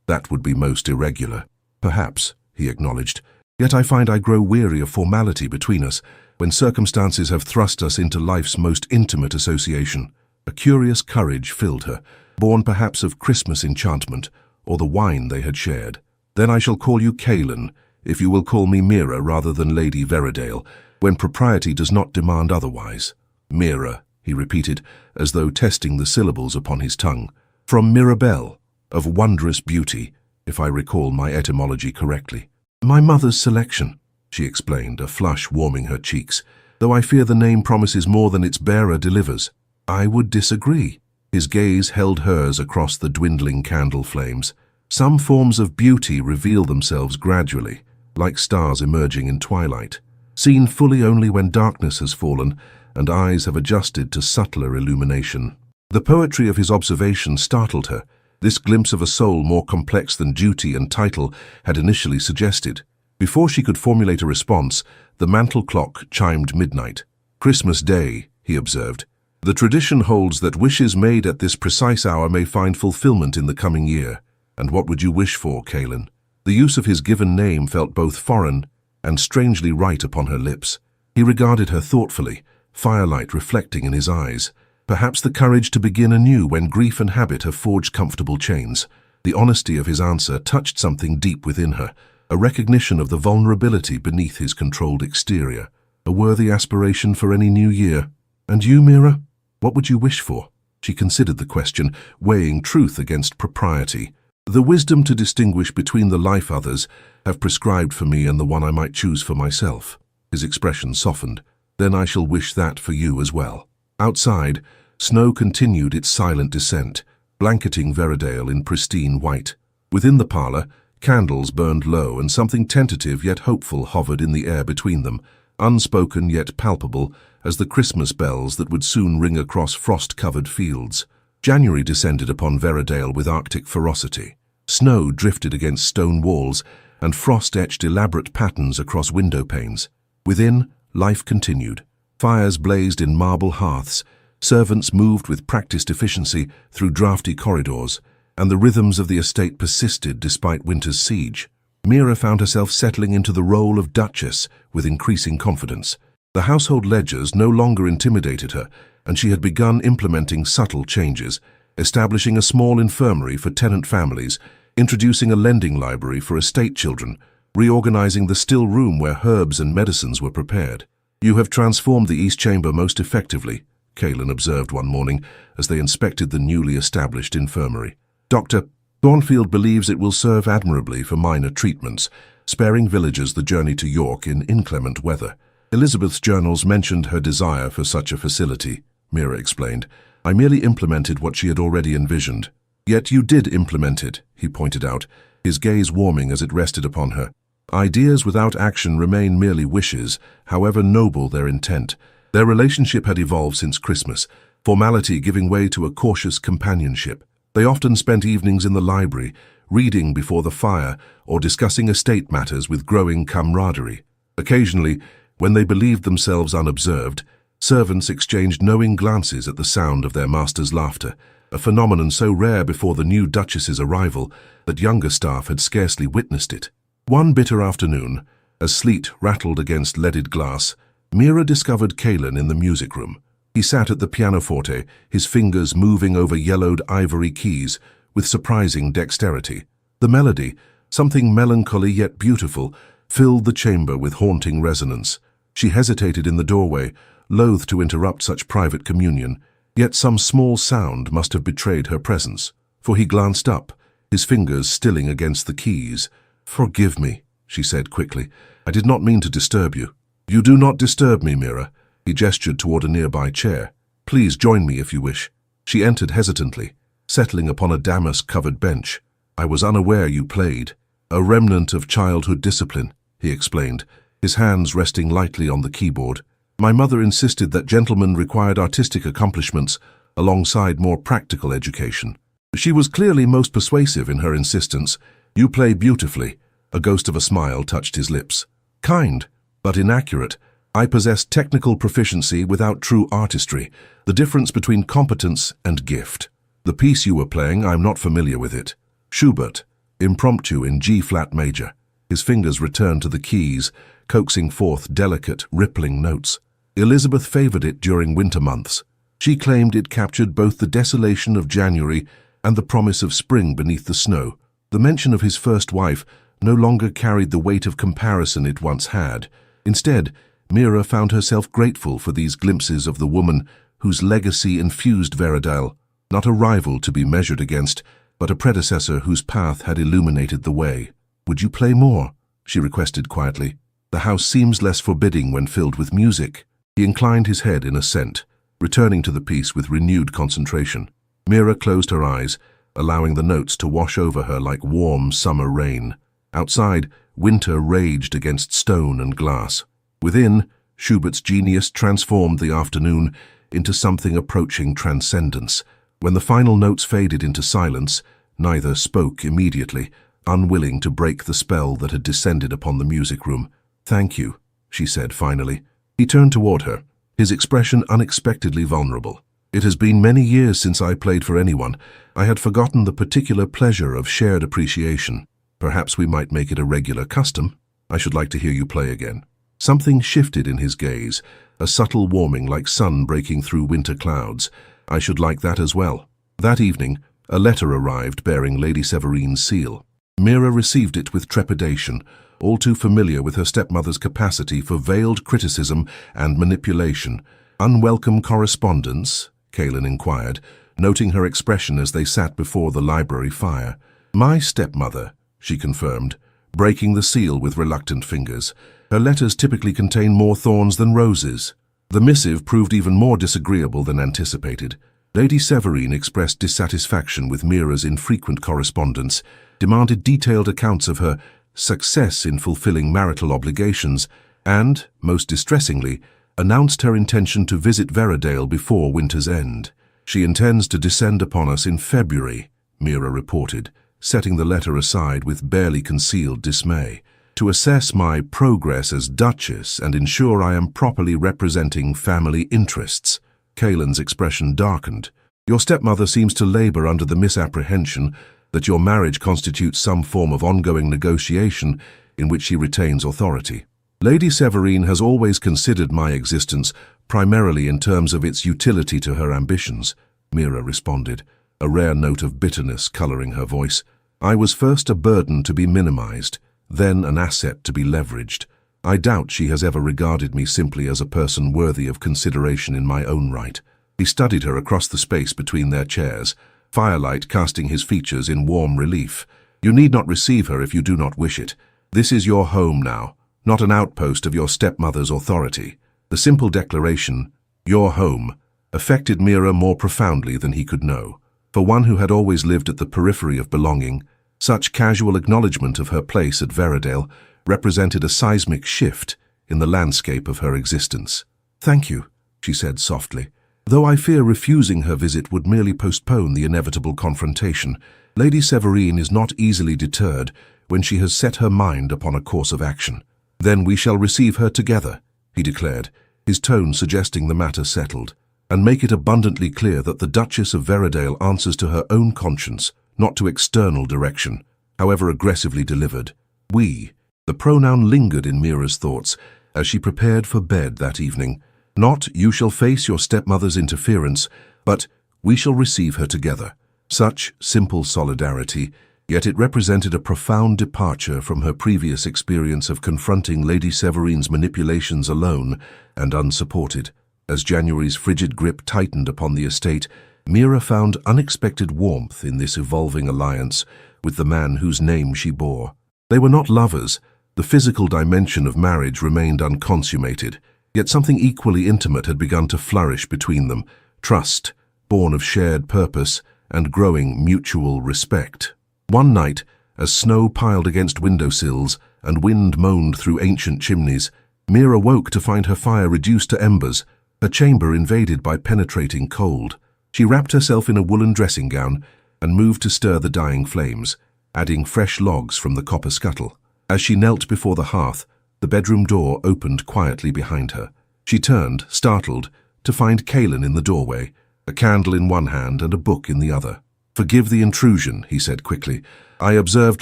That would be most irregular." "Perhaps," he acknowledged. "Yet I find I grow weary of formality between us, when circumstances have thrust us into life's most intimate association." A curious courage filled her, born perhaps of Christmas enchantment, or the wine they had shared. "Then I shall call you Kalen, if you will call me Mira rather than Lady Veradale, when propriety does not demand otherwise." "Mira," he repeated, as though testing the syllables upon his tongue. "From Mirabelle, of wondrous beauty, if I recall my etymology correctly." "My mother's selection," she explained, a flush warming her cheeks, "though I fear the name promises more than its bearer delivers." "I would disagree." His gaze held hers across the dwindling candle flames. "Some forms of beauty reveal themselves gradually, like stars emerging in twilight, seen fully only when darkness has fallen and eyes have adjusted to subtler illumination." The poetry of his observation startled her. This glimpse of a soul more complex than duty and title had initially suggested. Before she could formulate a response, the mantel clock chimed midnight. Christmas Day, he observed. The tradition holds that wishes made at this precise hour may find fulfillment in the coming year. And what would you wish for, Kaelin? The use of his given name felt both foreign and strangely right upon her lips. He regarded her thoughtfully, firelight reflecting in his eyes. Perhaps the courage to begin anew when grief and habit have forged comfortable chains. The honesty of his answer touched something deep within her, a recognition of the vulnerability beneath his controlled exterior. A worthy aspiration for any new year. And you, Mira? What would you wish for? She considered the question, weighing truth against propriety. The wisdom to distinguish between the life others have prescribed for me and the one I might choose for myself. His expression softened. Then I shall wish that for you as well. Outside, snow continued its silent descent, blanketing Veridale in pristine white. Within the parlor, candles burned low and something tentative yet hopeful hovered in the air between them, unspoken yet palpable as the Christmas bells that would soon ring across frost-covered fields. January descended upon Veridale with Arctic ferocity. Snow drifted against stone walls, and frost etched elaborate patterns across window panes. Within, life continued. Fires blazed in marble hearths, servants moved with practiced efficiency through draughty corridors, and the rhythms of the estate persisted despite winter's siege. Mira found herself settling into the role of Duchess with increasing confidence. The household ledgers no longer intimidated her, and she had begun implementing subtle changes, establishing a small infirmary for tenant families, introducing a lending library for estate children, reorganizing the still room where herbs and medicines were prepared. "You have transformed the East Chamber most effectively," Kaelin observed one morning as they inspected the newly established infirmary. "Dr. Thornfield believes it will serve admirably for minor treatments, sparing villagers the journey to York in inclement weather." Elizabeth's journals mentioned her desire for such a facility, Mira explained. "I merely implemented what she had already envisioned." "Yet you did implement it," he pointed out, his gaze warming as it rested upon her. "Ideas without action remain merely wishes, however noble their intent." Their relationship had evolved since Christmas, formality giving way to a cautious companionship. They often spent evenings in the library, reading before the fire or discussing estate matters with growing camaraderie. Occasionally, when they believed themselves unobserved, servants exchanged knowing glances at the sound of their master's laughter, a phenomenon so rare before the new Duchess's arrival that younger staff had scarcely witnessed it. One bitter afternoon, as sleet rattled against leaded glass, Mira discovered Kaelin in the music room. He sat at the pianoforte, his fingers moving over yellowed ivory keys with surprising dexterity. The melody, something melancholy yet beautiful, filled the chamber with haunting resonance. She hesitated in the doorway, loath to interrupt such private communion, yet some small sound must have betrayed her presence, for he glanced up, his fingers stilling against the keys. "Forgive me," she said quickly. "I did not mean to disturb you." "You do not disturb me, Mira." He gestured toward a nearby chair. "Please join me if you wish." She entered hesitantly, settling upon a damask-covered bench. "I was unaware you played." "A remnant of childhood discipline," he explained, his hands resting lightly on the keyboard. "My mother insisted that gentlemen required artistic accomplishments alongside more practical education. She was clearly most persuasive in her insistence. You play beautifully." A ghost of a smile touched his lips. "Kind, but inaccurate. I possess technical proficiency without true artistry, the difference between competence and gift. The piece you were playing, I'm not familiar with it." Schubert, impromptu in G-flat major. His fingers returned to the keys, coaxing forth delicate, rippling notes. Elizabeth favored it during winter months. She claimed it captured both the desolation of January and the promise of spring beneath the snow. The mention of his first wife no longer carried the weight of comparison it once had. Instead, Mira found herself grateful for these glimpses of the woman whose legacy infused Veridale, not a rival to be measured against, but a predecessor whose path had illuminated the way. "Would you play more?" she requested quietly. "The house seems less forbidding when filled with music." He inclined his head in assent, returning to the piece with renewed concentration. Mira closed her eyes, allowing the notes to wash over her like warm summer rain. Outside, winter raged against stone and glass. Within, Schubert's genius transformed the afternoon into something approaching transcendence. When the final notes faded into silence, neither spoke immediately, unwilling to break the spell that had descended upon the music room. "Thank you," she said finally. He turned toward her, his expression unexpectedly vulnerable. It has been many years since I played for anyone. I had forgotten the particular pleasure of shared appreciation. Perhaps we might make it a regular custom. I should like to hear you play again. Something shifted in his gaze, a subtle warming like sun breaking through winter clouds. I should like that as well. That evening, a letter arrived bearing Lady Severine's seal. Mira received it with trepidation, all too familiar with her stepmother's capacity for veiled criticism and manipulation. "Unwelcome correspondence?" Kaelin inquired, noting her expression as they sat before the library fire. "My stepmother," she confirmed, breaking the seal with reluctant fingers. Her letters typically contain more thorns than roses. The missive proved even more disagreeable than anticipated. Lady Severine expressed dissatisfaction with Mira's infrequent correspondence, demanded detailed accounts of her success in fulfilling marital obligations, and, most distressingly, announced her intention to visit Veradale before winter's end. "She intends to descend upon us in February," Mira reported, setting the letter aside with barely concealed dismay. "To assess my progress as Duchess and ensure I am properly representing family interests." Kaelin's expression darkened. "Your stepmother seems to labor under the misapprehension that your marriage constitutes some form of ongoing negotiation in which she retains authority. Lady Severine has always considered my existence primarily in terms of its utility to her ambitions," Mira responded, a rare note of bitterness coloring her voice. "I was first a burden to be minimized, then an asset to be leveraged. I doubt she has ever regarded me simply as a person worthy of consideration in my own right." He studied her across the space between their chairs, firelight casting his features in warm relief. "You need not receive her if you do not wish it. This is your home now, not an outpost of your stepmother's authority." The simple declaration, "your home," affected Mira more profoundly than he could know. For one who had always lived at the periphery of belonging, such casual acknowledgement of her place at Veradale represented a seismic shift in the landscape of her existence. "Thank you," she said softly. "Though I fear refusing her visit would merely postpone the inevitable confrontation, Lady Severine is not easily deterred when she has set her mind upon a course of action." "Then we shall receive her together," he declared, his tone suggesting the matter settled, "and make it abundantly clear that the Duchess of Veradale answers to her own conscience, not to external direction, however aggressively delivered. We." The pronoun lingered in Mira's thoughts as she prepared for bed that evening. Not "you shall face your stepmother's interference," but "we shall receive her together." Such simple solidarity, yet it represented a profound departure from her previous experience of confronting Lady Severine's manipulations alone and unsupported. As January's frigid grip tightened upon the estate, Mira found unexpected warmth in this evolving alliance with the man whose name she bore. They were not lovers. The physical dimension of marriage remained unconsummated, yet something equally intimate had begun to flourish between them: trust, born of shared purpose, and growing mutual respect. One night, as snow piled against windowsills and wind moaned through ancient chimneys, Mira woke to find her fire reduced to embers, her chamber invaded by penetrating cold. She wrapped herself in a woolen dressing gown and moved to stir the dying flames, adding fresh logs from the copper scuttle. As she knelt before the hearth, the bedroom door opened quietly behind her. She turned, startled, to find Kaelin in the doorway, a candle in one hand and a book in the other. "Forgive the intrusion," he said quickly. "I observed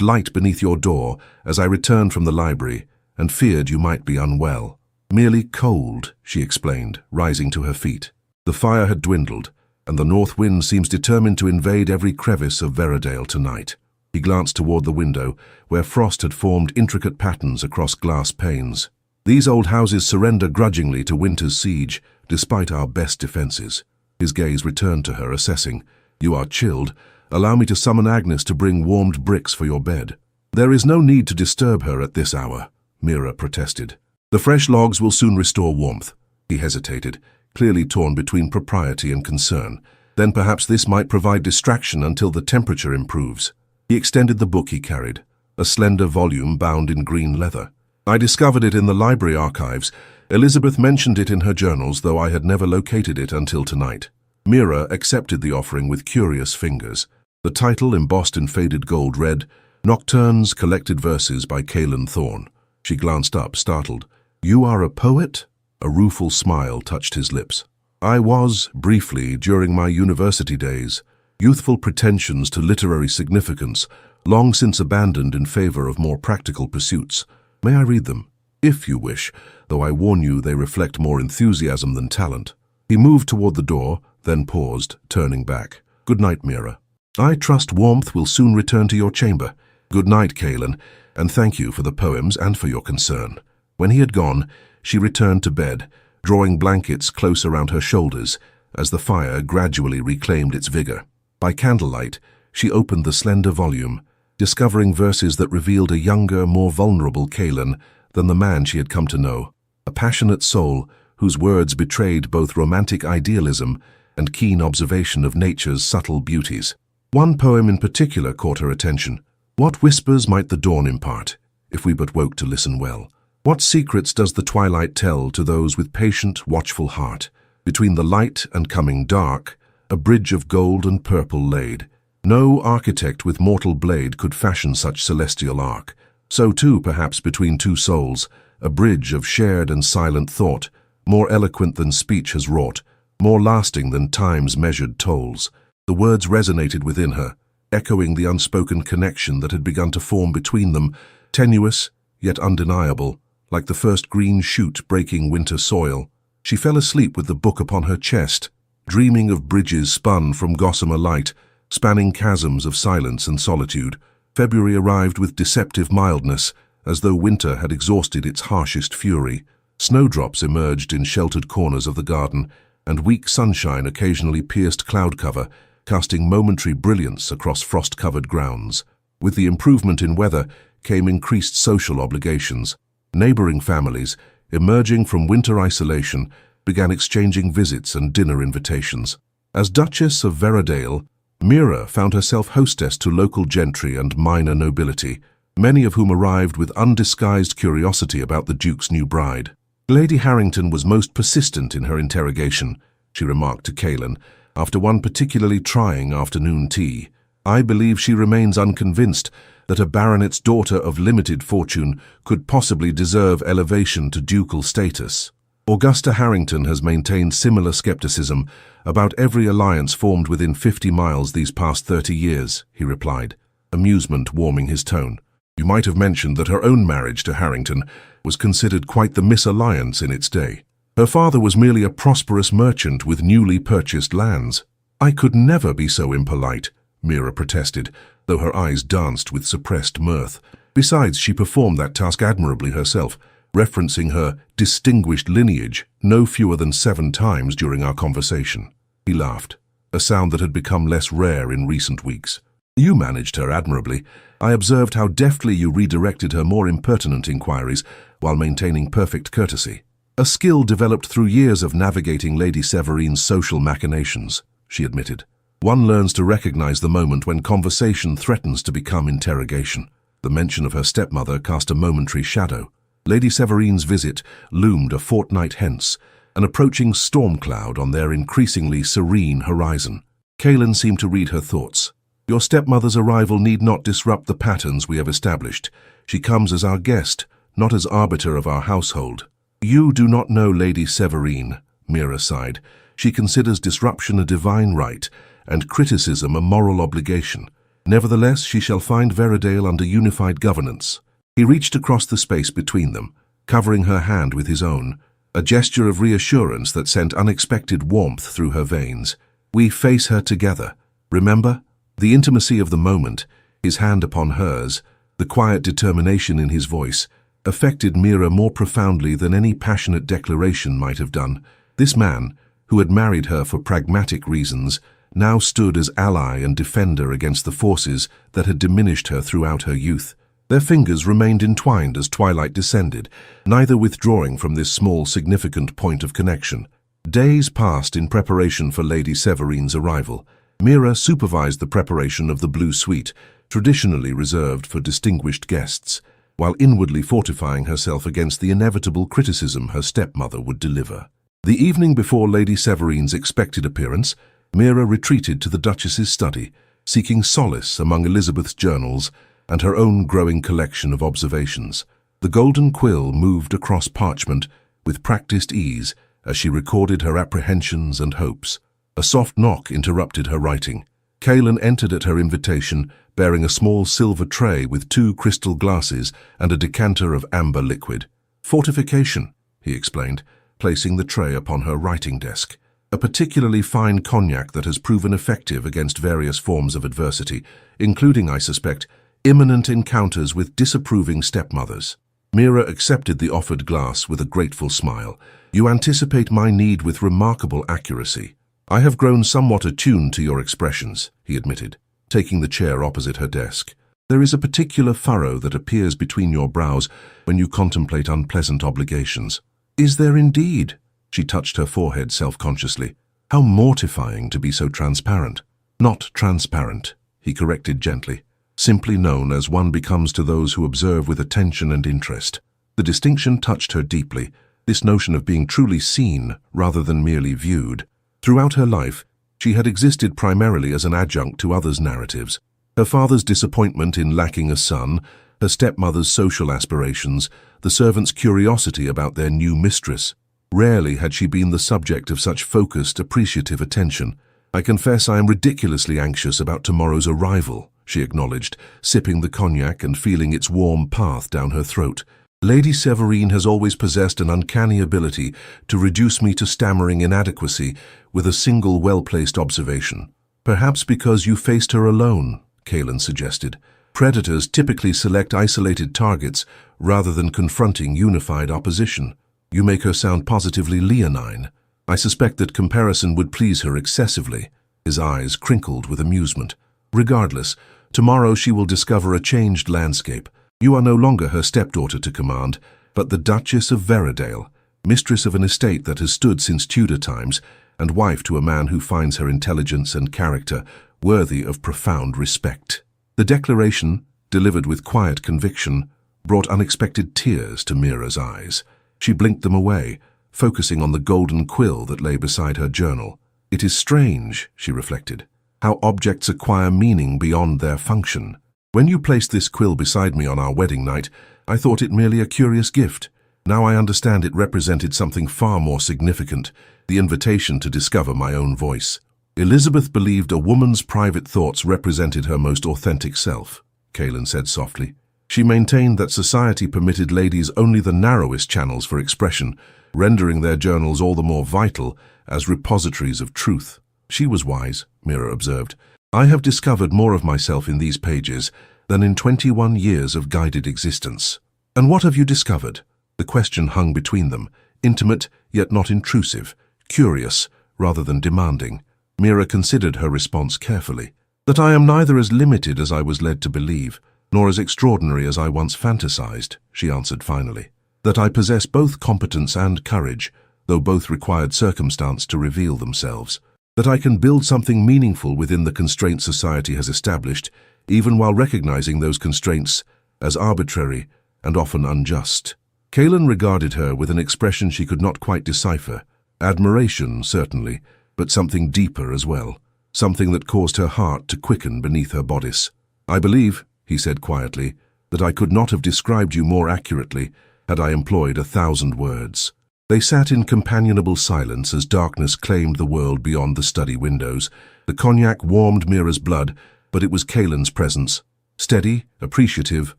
light beneath your door as I returned from the library and feared you might be unwell." "Merely cold," she explained, rising to her feet. The fire had dwindled, and the north wind seems determined to invade every crevice of Veradale tonight. He glanced toward the window, where frost had formed intricate patterns across glass panes. "These old houses surrender grudgingly to winter's siege, despite our best defenses." His gaze returned to her, assessing. "You are chilled. Allow me to summon Agnes to bring warmed bricks for your bed." "There is no need to disturb her at this hour," Mira protested. "The fresh logs will soon restore warmth." He hesitated, clearly torn between propriety and concern. "Then perhaps this might provide distraction until the temperature improves." He extended the book he carried, a slender volume bound in green leather. "I discovered it in the library archives. Elizabeth mentioned it in her journals, though I had never located it until tonight." Mira accepted the offering with curious fingers. The title, embossed in faded gold, read, "Nocturnes, Collected Verses by Kaelin Thorne." She glanced up, startled. "You are a poet?" A rueful smile touched his lips. "I was, briefly, during my university days. Youthful pretensions to literary significance, long since abandoned in favor of more practical pursuits. May I read them? If you wish, though I warn you they reflect more enthusiasm than talent." He moved toward the door, then paused, turning back. "Good night, Mira. I trust warmth will soon return to your chamber. Good night, Kaelin, and thank you for the poems and for your concern." When he had gone, she returned to bed, drawing blankets close around her shoulders as the fire gradually reclaimed its vigor. By candlelight, she opened the slender volume, discovering verses that revealed a younger, more vulnerable Kaelin than the man she had come to know. A passionate soul whose words betrayed both romantic idealism and keen observation of nature's subtle beauties. One poem in particular caught her attention. "What whispers might the dawn impart, if we but woke to listen well? What secrets does the twilight tell to those with patient, watchful heart? Between the light and coming dark, a bridge of gold and purple laid. No architect with mortal blade could fashion such celestial arc. So too, perhaps, between two souls, a bridge of shared and silent thought, more eloquent than speech has wrought, more lasting than time's measured tolls." The words resonated within her, echoing the unspoken connection that had begun to form between them, tenuous yet undeniable, like the first green shoot breaking winter soil. She fell asleep with the book upon her chest, dreaming of bridges spun from gossamer light, spanning chasms of silence and solitude. February arrived with deceptive mildness, as though winter had exhausted its harshest fury. Snowdrops emerged in sheltered corners of the garden, and weak sunshine occasionally pierced cloud cover, casting momentary brilliance across frost-covered grounds. With the improvement in weather came increased social obligations. Neighboring families, emerging from winter isolation, began exchanging visits and dinner invitations. As Duchess of Veradale, Mira found herself hostess to local gentry and minor nobility, many of whom arrived with undisguised curiosity about the Duke's new bride. "Lady Harrington was most persistent in her interrogation," she remarked to Kaelin, after one particularly trying afternoon tea. "I believe she remains unconvinced that a baronet's daughter of limited fortune could possibly deserve elevation to ducal status." "Augusta Harrington has maintained similar skepticism about every alliance formed within 50 miles these past 30 years, he replied, amusement warming his tone. "You might have mentioned that her own marriage to Harrington was considered quite the misalliance in its day. Her father was merely a prosperous merchant with newly purchased lands." "I could never be so impolite," Mira protested, though her eyes danced with suppressed mirth. "Besides, she performed that task admirably herself, referencing her distinguished lineage no fewer than 7 times during our conversation." He laughed, a sound that had become less rare in recent weeks. "You managed her admirably. I observed how deftly you redirected her more impertinent inquiries while maintaining perfect courtesy. A skill developed through years of navigating Lady Severine's social machinations," she admitted. "One learns to recognize the moment when conversation threatens to become interrogation." The mention of her stepmother cast a momentary shadow. Lady Severine's visit loomed a fortnight hence, an approaching storm cloud on their increasingly serene horizon. Kaelin seemed to read her thoughts. "Your stepmother's arrival need not disrupt the patterns we have established. She comes as our guest, not as arbiter of our household." "You do not know Lady Severine," Mira sighed. "She considers disruption a divine right, and criticism a moral obligation. Nevertheless, she shall find Veradale under unified governance." He reached across the space between them, covering her hand with his own, a gesture of reassurance that sent unexpected warmth through her veins. "We face her together. Remember?" The intimacy of the moment, his hand upon hers, the quiet determination in his voice, affected Mira more profoundly than any passionate declaration might have done. This man, who had married her for pragmatic reasons, now stood as ally and defender against the forces that had diminished her throughout her youth. Their fingers remained entwined as twilight descended, neither withdrawing from this small, significant point of connection. Days passed in preparation for Lady Severine's arrival. Mira supervised the preparation of the blue suite, traditionally reserved for distinguished guests, while inwardly fortifying herself against the inevitable criticism her stepmother would deliver. The evening before Lady Severine's expected appearance, Mira retreated to the Duchess's study, seeking solace among Elizabeth's journals and her own growing collection of observations. The golden quill moved across parchment with practiced ease as she recorded her apprehensions and hopes. A soft knock interrupted her writing. Kaelan entered at her invitation, bearing a small silver tray with 2 crystal glasses and a decanter of amber liquid. "Fortification," he explained, placing the tray upon her writing desk. "A particularly fine cognac that has proven effective against various forms of adversity, including, I suspect, imminent encounters with disapproving stepmothers." Mira accepted the offered glass with a grateful smile. "You anticipate my need with remarkable accuracy. I have grown somewhat attuned to your expressions," he admitted, taking the chair opposite her desk. "There is a particular furrow that appears between your brows when you contemplate unpleasant obligations." "Is there indeed?" She touched her forehead self-consciously. "How mortifying to be so transparent." "Not transparent," he corrected gently. "Simply known as one becomes to those who observe with attention and interest." The distinction touched her deeply, this notion of being truly seen rather than merely viewed. Throughout her life, she had existed primarily as an adjunct to others' narratives. Her father's disappointment in lacking a son, her stepmother's social aspirations, the servants' curiosity about their new mistress. Rarely had she been the subject of such focused, appreciative attention. "I confess I am ridiculously anxious about tomorrow's arrival," she acknowledged, sipping the cognac and feeling its warm path down her throat. "Lady Severine has always possessed an uncanny ability to reduce me to stammering inadequacy with a single well-placed observation." "Perhaps because you faced her alone," Kaelan suggested. "Predators typically select isolated targets rather than confronting unified opposition. You make her sound positively leonine. I suspect that comparison would please her excessively." His eyes crinkled with amusement. "Regardless, tomorrow she will discover a changed landscape. You are no longer her stepdaughter to command, but the Duchess of Veradale, mistress of an estate that has stood since Tudor times, and wife to a man who finds her intelligence and character worthy of profound respect." The declaration, delivered with quiet conviction, brought unexpected tears to Mira's eyes. She blinked them away, focusing on the golden quill that lay beside her journal. "It is strange," she reflected, "how objects acquire meaning beyond their function. When you placed this quill beside me on our wedding night, I thought it merely a curious gift. Now I understand it represented something far more significant, the invitation to discover my own voice." "Elizabeth believed a woman's private thoughts represented her most authentic self," Kaelan said softly. "She maintained that society permitted ladies only the narrowest channels for expression, rendering their journals all the more vital as repositories of truth." "She was wise," Mira observed. "I have discovered more of myself in these pages than in 21 years of guided existence." "And what have you discovered?" The question hung between them, intimate yet not intrusive, curious rather than demanding. Mira considered her response carefully. "That I am neither as limited as I was led to believe, nor as extraordinary as I once fantasized," she answered finally. "That I possess both competence and courage, though both required circumstance to reveal themselves. That I can build something meaningful within the constraints society has established, even while recognizing those constraints as arbitrary and often unjust." Kaelan regarded her with an expression she could not quite decipher. Admiration, certainly, but something deeper as well, something that caused her heart to quicken beneath her bodice. "I believe," he said quietly, "that I could not have described you more accurately had I employed 1,000 words." They sat in companionable silence as darkness claimed the world beyond the study windows. The cognac warmed Mira's blood, but it was Kaelan's presence, steady, appreciative,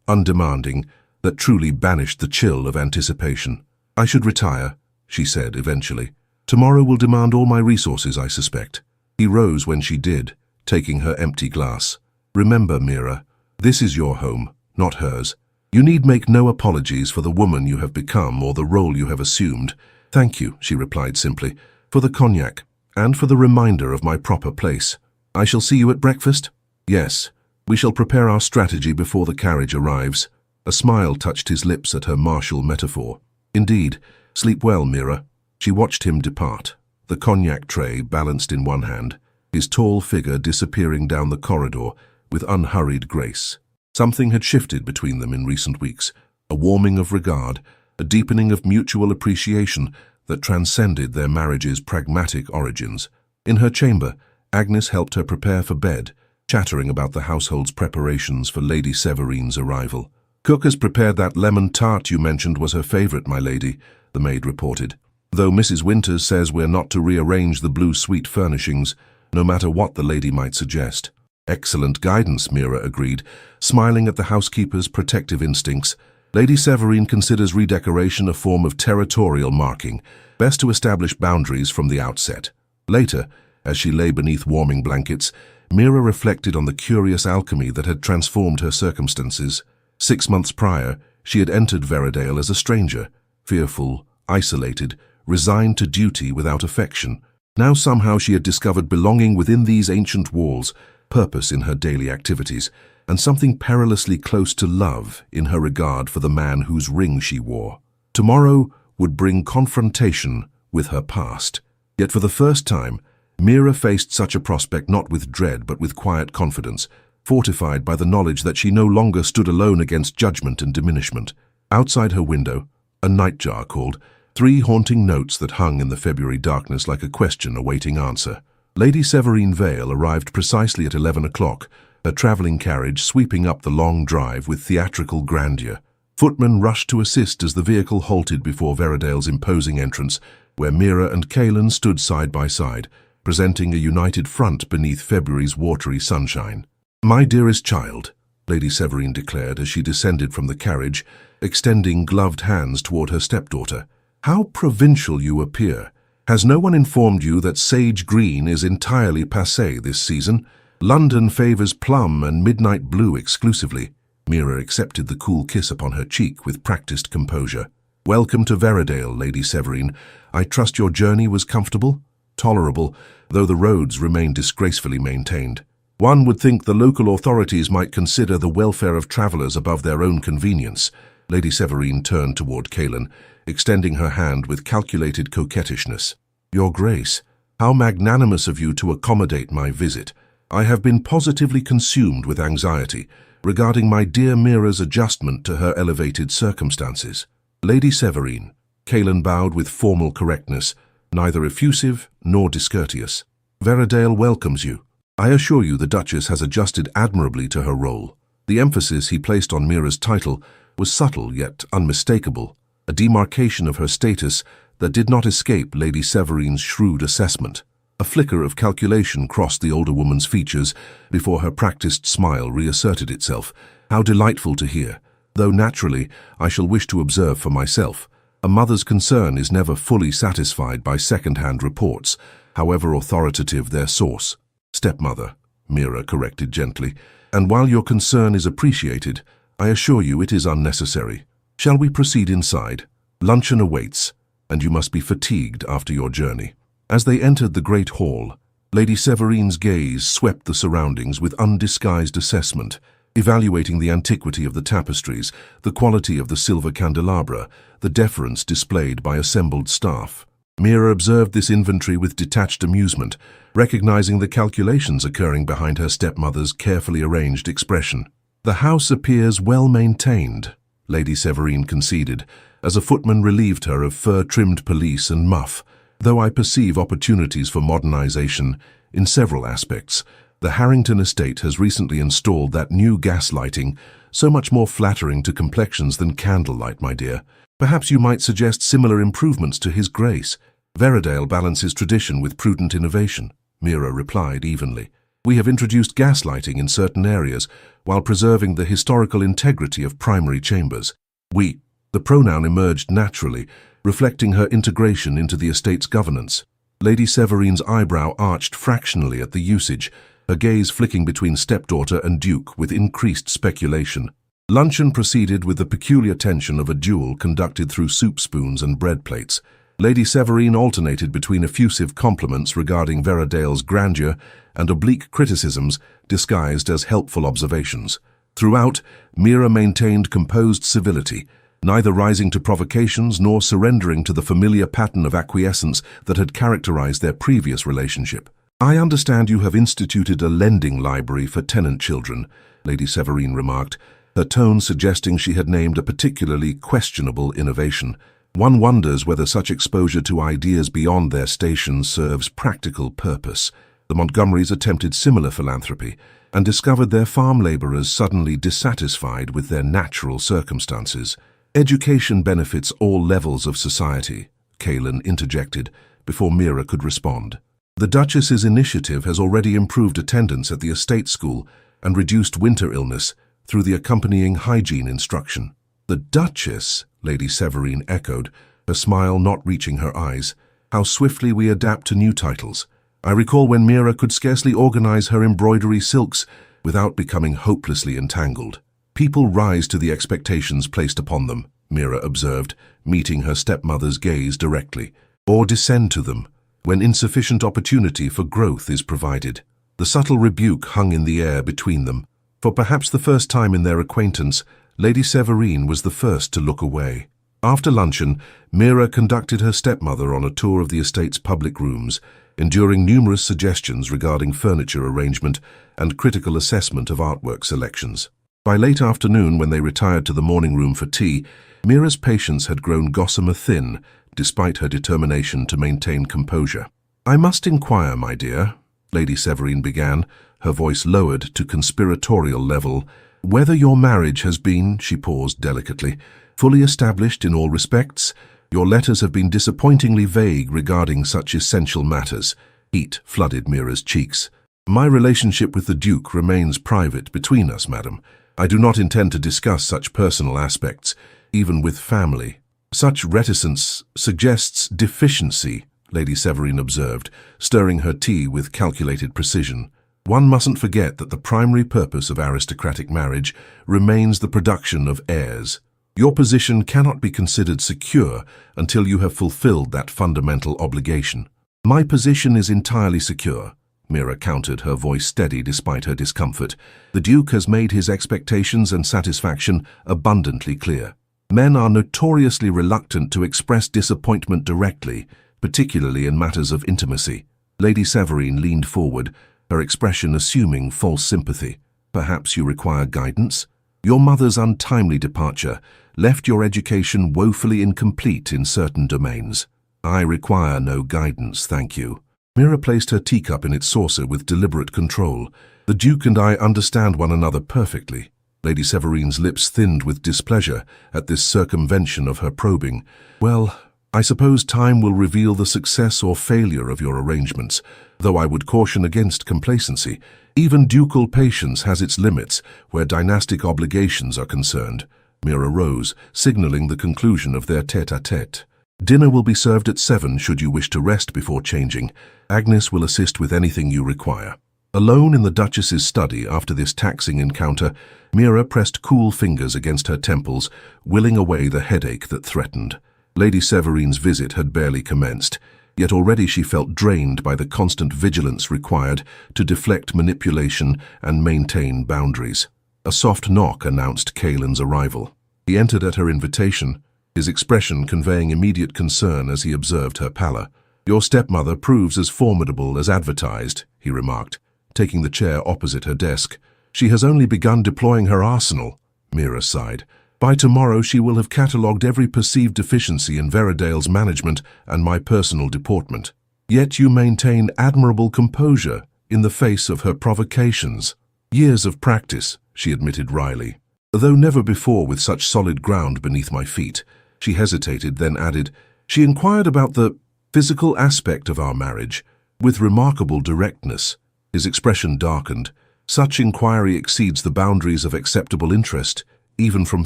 undemanding, that truly banished the chill of anticipation. "I should retire," she said eventually. "Tomorrow will demand all my resources, I suspect." He rose when she did, taking her empty glass. "Remember, Mira, this is your home, not hers. You need make no apologies for the woman you have become or the role you have assumed." "Thank you," she replied simply, "for the cognac and for the reminder of my proper place. I shall see you at breakfast?" "Yes. We shall prepare our strategy before the carriage arrives." A smile touched his lips at her martial metaphor. "Indeed. Sleep well, Mira." She watched him depart, the cognac tray balanced in one hand, his tall figure disappearing down the corridor with unhurried grace. Something had shifted between them in recent weeks, a warming of regard, a deepening of mutual appreciation that transcended their marriage's pragmatic origins. In her chamber, Agnes helped her prepare for bed, chattering about the household's preparations for Lady Severine's arrival. "Cook has prepared that lemon tart you mentioned was her favorite, my lady. the maid reported. "Though Mrs. Winters says we're not to rearrange the blue suite furnishings, no matter what the lady might suggest." "Excellent guidance," Mira agreed, smiling at the housekeeper's protective instincts. Lady Severine considers redecoration a form of territorial marking, best to establish boundaries from the outset. Later, as she lay beneath warming blankets, Mira reflected on the curious alchemy that had transformed her circumstances. 6 months prior, she had entered Veridale as a stranger, fearful, isolated, resigned to duty without affection. Now somehow she had discovered belonging within these ancient walls, purpose in her daily activities, and something perilously close to love in her regard for the man whose ring she wore. Tomorrow would bring confrontation with her past. Yet for the first time, Mira faced such a prospect not with dread but with quiet confidence, fortified by the knowledge that she no longer stood alone against judgment and diminishment. Outside her window, a nightjar called, 3 haunting notes that hung in the February darkness like a question awaiting answer. Lady Severine Vale arrived precisely at 11 o'clock, her travelling carriage sweeping up the long drive with theatrical grandeur. Footmen rushed to assist as the vehicle halted before Veridale's imposing entrance, where Mira and Kaelin stood side by side, presenting a united front beneath February's watery sunshine. "My dearest child," Lady Severine declared as she descended from the carriage, extending gloved hands toward her stepdaughter. "How provincial you appear. Has no one informed you that sage green is entirely passé this season? London favours plum and midnight blue exclusively." Mira accepted the cool kiss upon her cheek with practiced composure. "Welcome to Veridale, Lady Severine. I trust your journey was comfortable?" "Tolerable, though the roads remain disgracefully maintained. One would think the local authorities might consider the welfare of travellers above their own convenience." Lady Severine turned toward Kaelin, extending her hand with calculated coquettishness. "Your Grace, how magnanimous of you to accommodate my visit. I have been positively consumed with anxiety regarding my dear Mira's adjustment to her elevated circumstances." "Lady Severine," Kaelin bowed with formal correctness, neither effusive nor discourteous. "Veridale welcomes you. I assure you the Duchess has adjusted admirably to her role." The emphasis he placed on Mira's title was subtle yet unmistakable, a demarcation of her status that did not escape Lady Severine's shrewd assessment. A flicker of calculation crossed the older woman's features before her practiced smile reasserted itself. "How delightful to hear, though naturally I shall wish to observe for myself. A mother's concern is never fully satisfied by second-hand reports, however authoritative their source." "Stepmother," Mira corrected gently, "and while your concern is appreciated, I assure you it is unnecessary. Shall we proceed inside? Luncheon awaits, and you must be fatigued after your journey." As they entered the great hall, Lady Severine's gaze swept the surroundings with undisguised assessment, evaluating the antiquity of the tapestries, the quality of the silver candelabra, the deference displayed by assembled staff. Mira observed this inventory with detached amusement, recognizing the calculations occurring behind her stepmother's carefully arranged expression. "The house appears well maintained," Lady Severine conceded, as a footman relieved her of fur-trimmed pelisse and muff, "though I perceive opportunities for modernization in several aspects. The Harrington estate has recently installed that new gas lighting, so much more flattering to complexions than candlelight, my dear. Perhaps you might suggest similar improvements to His Grace." "Veridale balances tradition with prudent innovation," Mira replied evenly. "We have introduced gas lighting in certain areas, while preserving the historical integrity of primary chambers. We." The pronoun emerged naturally, reflecting her integration into the estate's governance. Lady Severine's eyebrow arched fractionally at the usage, her gaze flicking between stepdaughter and duke with increased speculation. Luncheon proceeded with the peculiar tension of a duel conducted through soup spoons and bread plates. Lady Severine alternated between effusive compliments regarding Veridale's grandeur and oblique criticisms disguised as helpful observations. Throughout, Mira maintained composed civility, neither rising to provocations nor surrendering to the familiar pattern of acquiescence that had characterized their previous relationship. "I understand you have instituted a lending library for tenant children," Lady Severine remarked, her tone suggesting she had named a particularly questionable innovation. "One wonders whether such exposure to ideas beyond their station serves practical purpose." The Montgomerys attempted similar philanthropy and discovered their farm labourers suddenly dissatisfied with their natural circumstances. Education benefits all levels of society, Kaelin interjected before Mira could respond. The Duchess's initiative has already improved attendance at the estate school and reduced winter illness through the accompanying hygiene instruction. The Duchess, Lady Severine echoed, her smile not reaching her eyes. How swiftly we adapt to new titles. I recall when Mira could scarcely organize her embroidery silks without becoming hopelessly entangled. People rise to the expectations placed upon them, Mira observed, meeting her stepmother's gaze directly, or descend to them when insufficient opportunity for growth is provided. The subtle rebuke hung in the air between them. For perhaps the first time in their acquaintance, Lady Severine was the first to look away. After luncheon, Mira conducted her stepmother on a tour of the estate's public rooms, enduring numerous suggestions regarding furniture arrangement and critical assessment of artwork selections. By late afternoon, when they retired to the morning room for tea, Mira's patience had grown gossamer thin, despite her determination to maintain composure. "I must inquire, my dear," Lady Severine began, her voice lowered to conspiratorial level, "whether your marriage has been," she paused delicately, "fully established in all respects. Your letters have been disappointingly vague regarding such essential matters." Heat flooded Mira's cheeks. "My relationship with the Duke remains private between us, madam. I do not intend to discuss such personal aspects, even with family." "Such reticence suggests deficiency," Lady Severine observed, stirring her tea with calculated precision. "One mustn't forget that the primary purpose of aristocratic marriage remains the production of heirs. Your position cannot be considered secure until you have fulfilled that fundamental obligation." "My position is entirely secure," Mira countered, her voice steady despite her discomfort. "The Duke has made his expectations and satisfaction abundantly clear. Men are notoriously reluctant to express disappointment directly, particularly in matters of intimacy." Lady Severine leaned forward, her expression assuming false sympathy. "Perhaps you require guidance? Your mother's untimely departure left your education woefully incomplete in certain domains." "I require no guidance, thank you." Mira placed her teacup in its saucer with deliberate control. "The Duke and I understand one another perfectly." Lady Severine's lips thinned with displeasure at this circumvention of her probing. "Well, I suppose time will reveal the success or failure of your arrangements, though I would caution against complacency. Even ducal patience has its limits where dynastic obligations are concerned." Mira rose, signaling the conclusion of their tête-à-tête. "Dinner will be served at 7 should you wish to rest before changing. Agnes will assist with anything you require." Alone in the Duchess's study after this taxing encounter, Mira pressed cool fingers against her temples, willing away the headache that threatened. Lady Severine's visit had barely commenced, yet already she felt drained by the constant vigilance required to deflect manipulation and maintain boundaries. A soft knock announced Kaelin's arrival. He entered at her invitation, his expression conveying immediate concern as he observed her pallor. "Your stepmother proves as formidable as advertised," he remarked, taking the chair opposite her desk. "She has only begun deploying her arsenal," Mira sighed. "By tomorrow she will have catalogued every perceived deficiency in Veradale's management and my personal deportment. Yet you maintain admirable composure in the face of her provocations." "Years of practice," she admitted wryly, "though never before with such solid ground beneath my feet." She hesitated, then added, "She inquired about the physical aspect of our marriage, with remarkable directness." His expression darkened. "Such inquiry exceeds the boundaries of acceptable interest, even from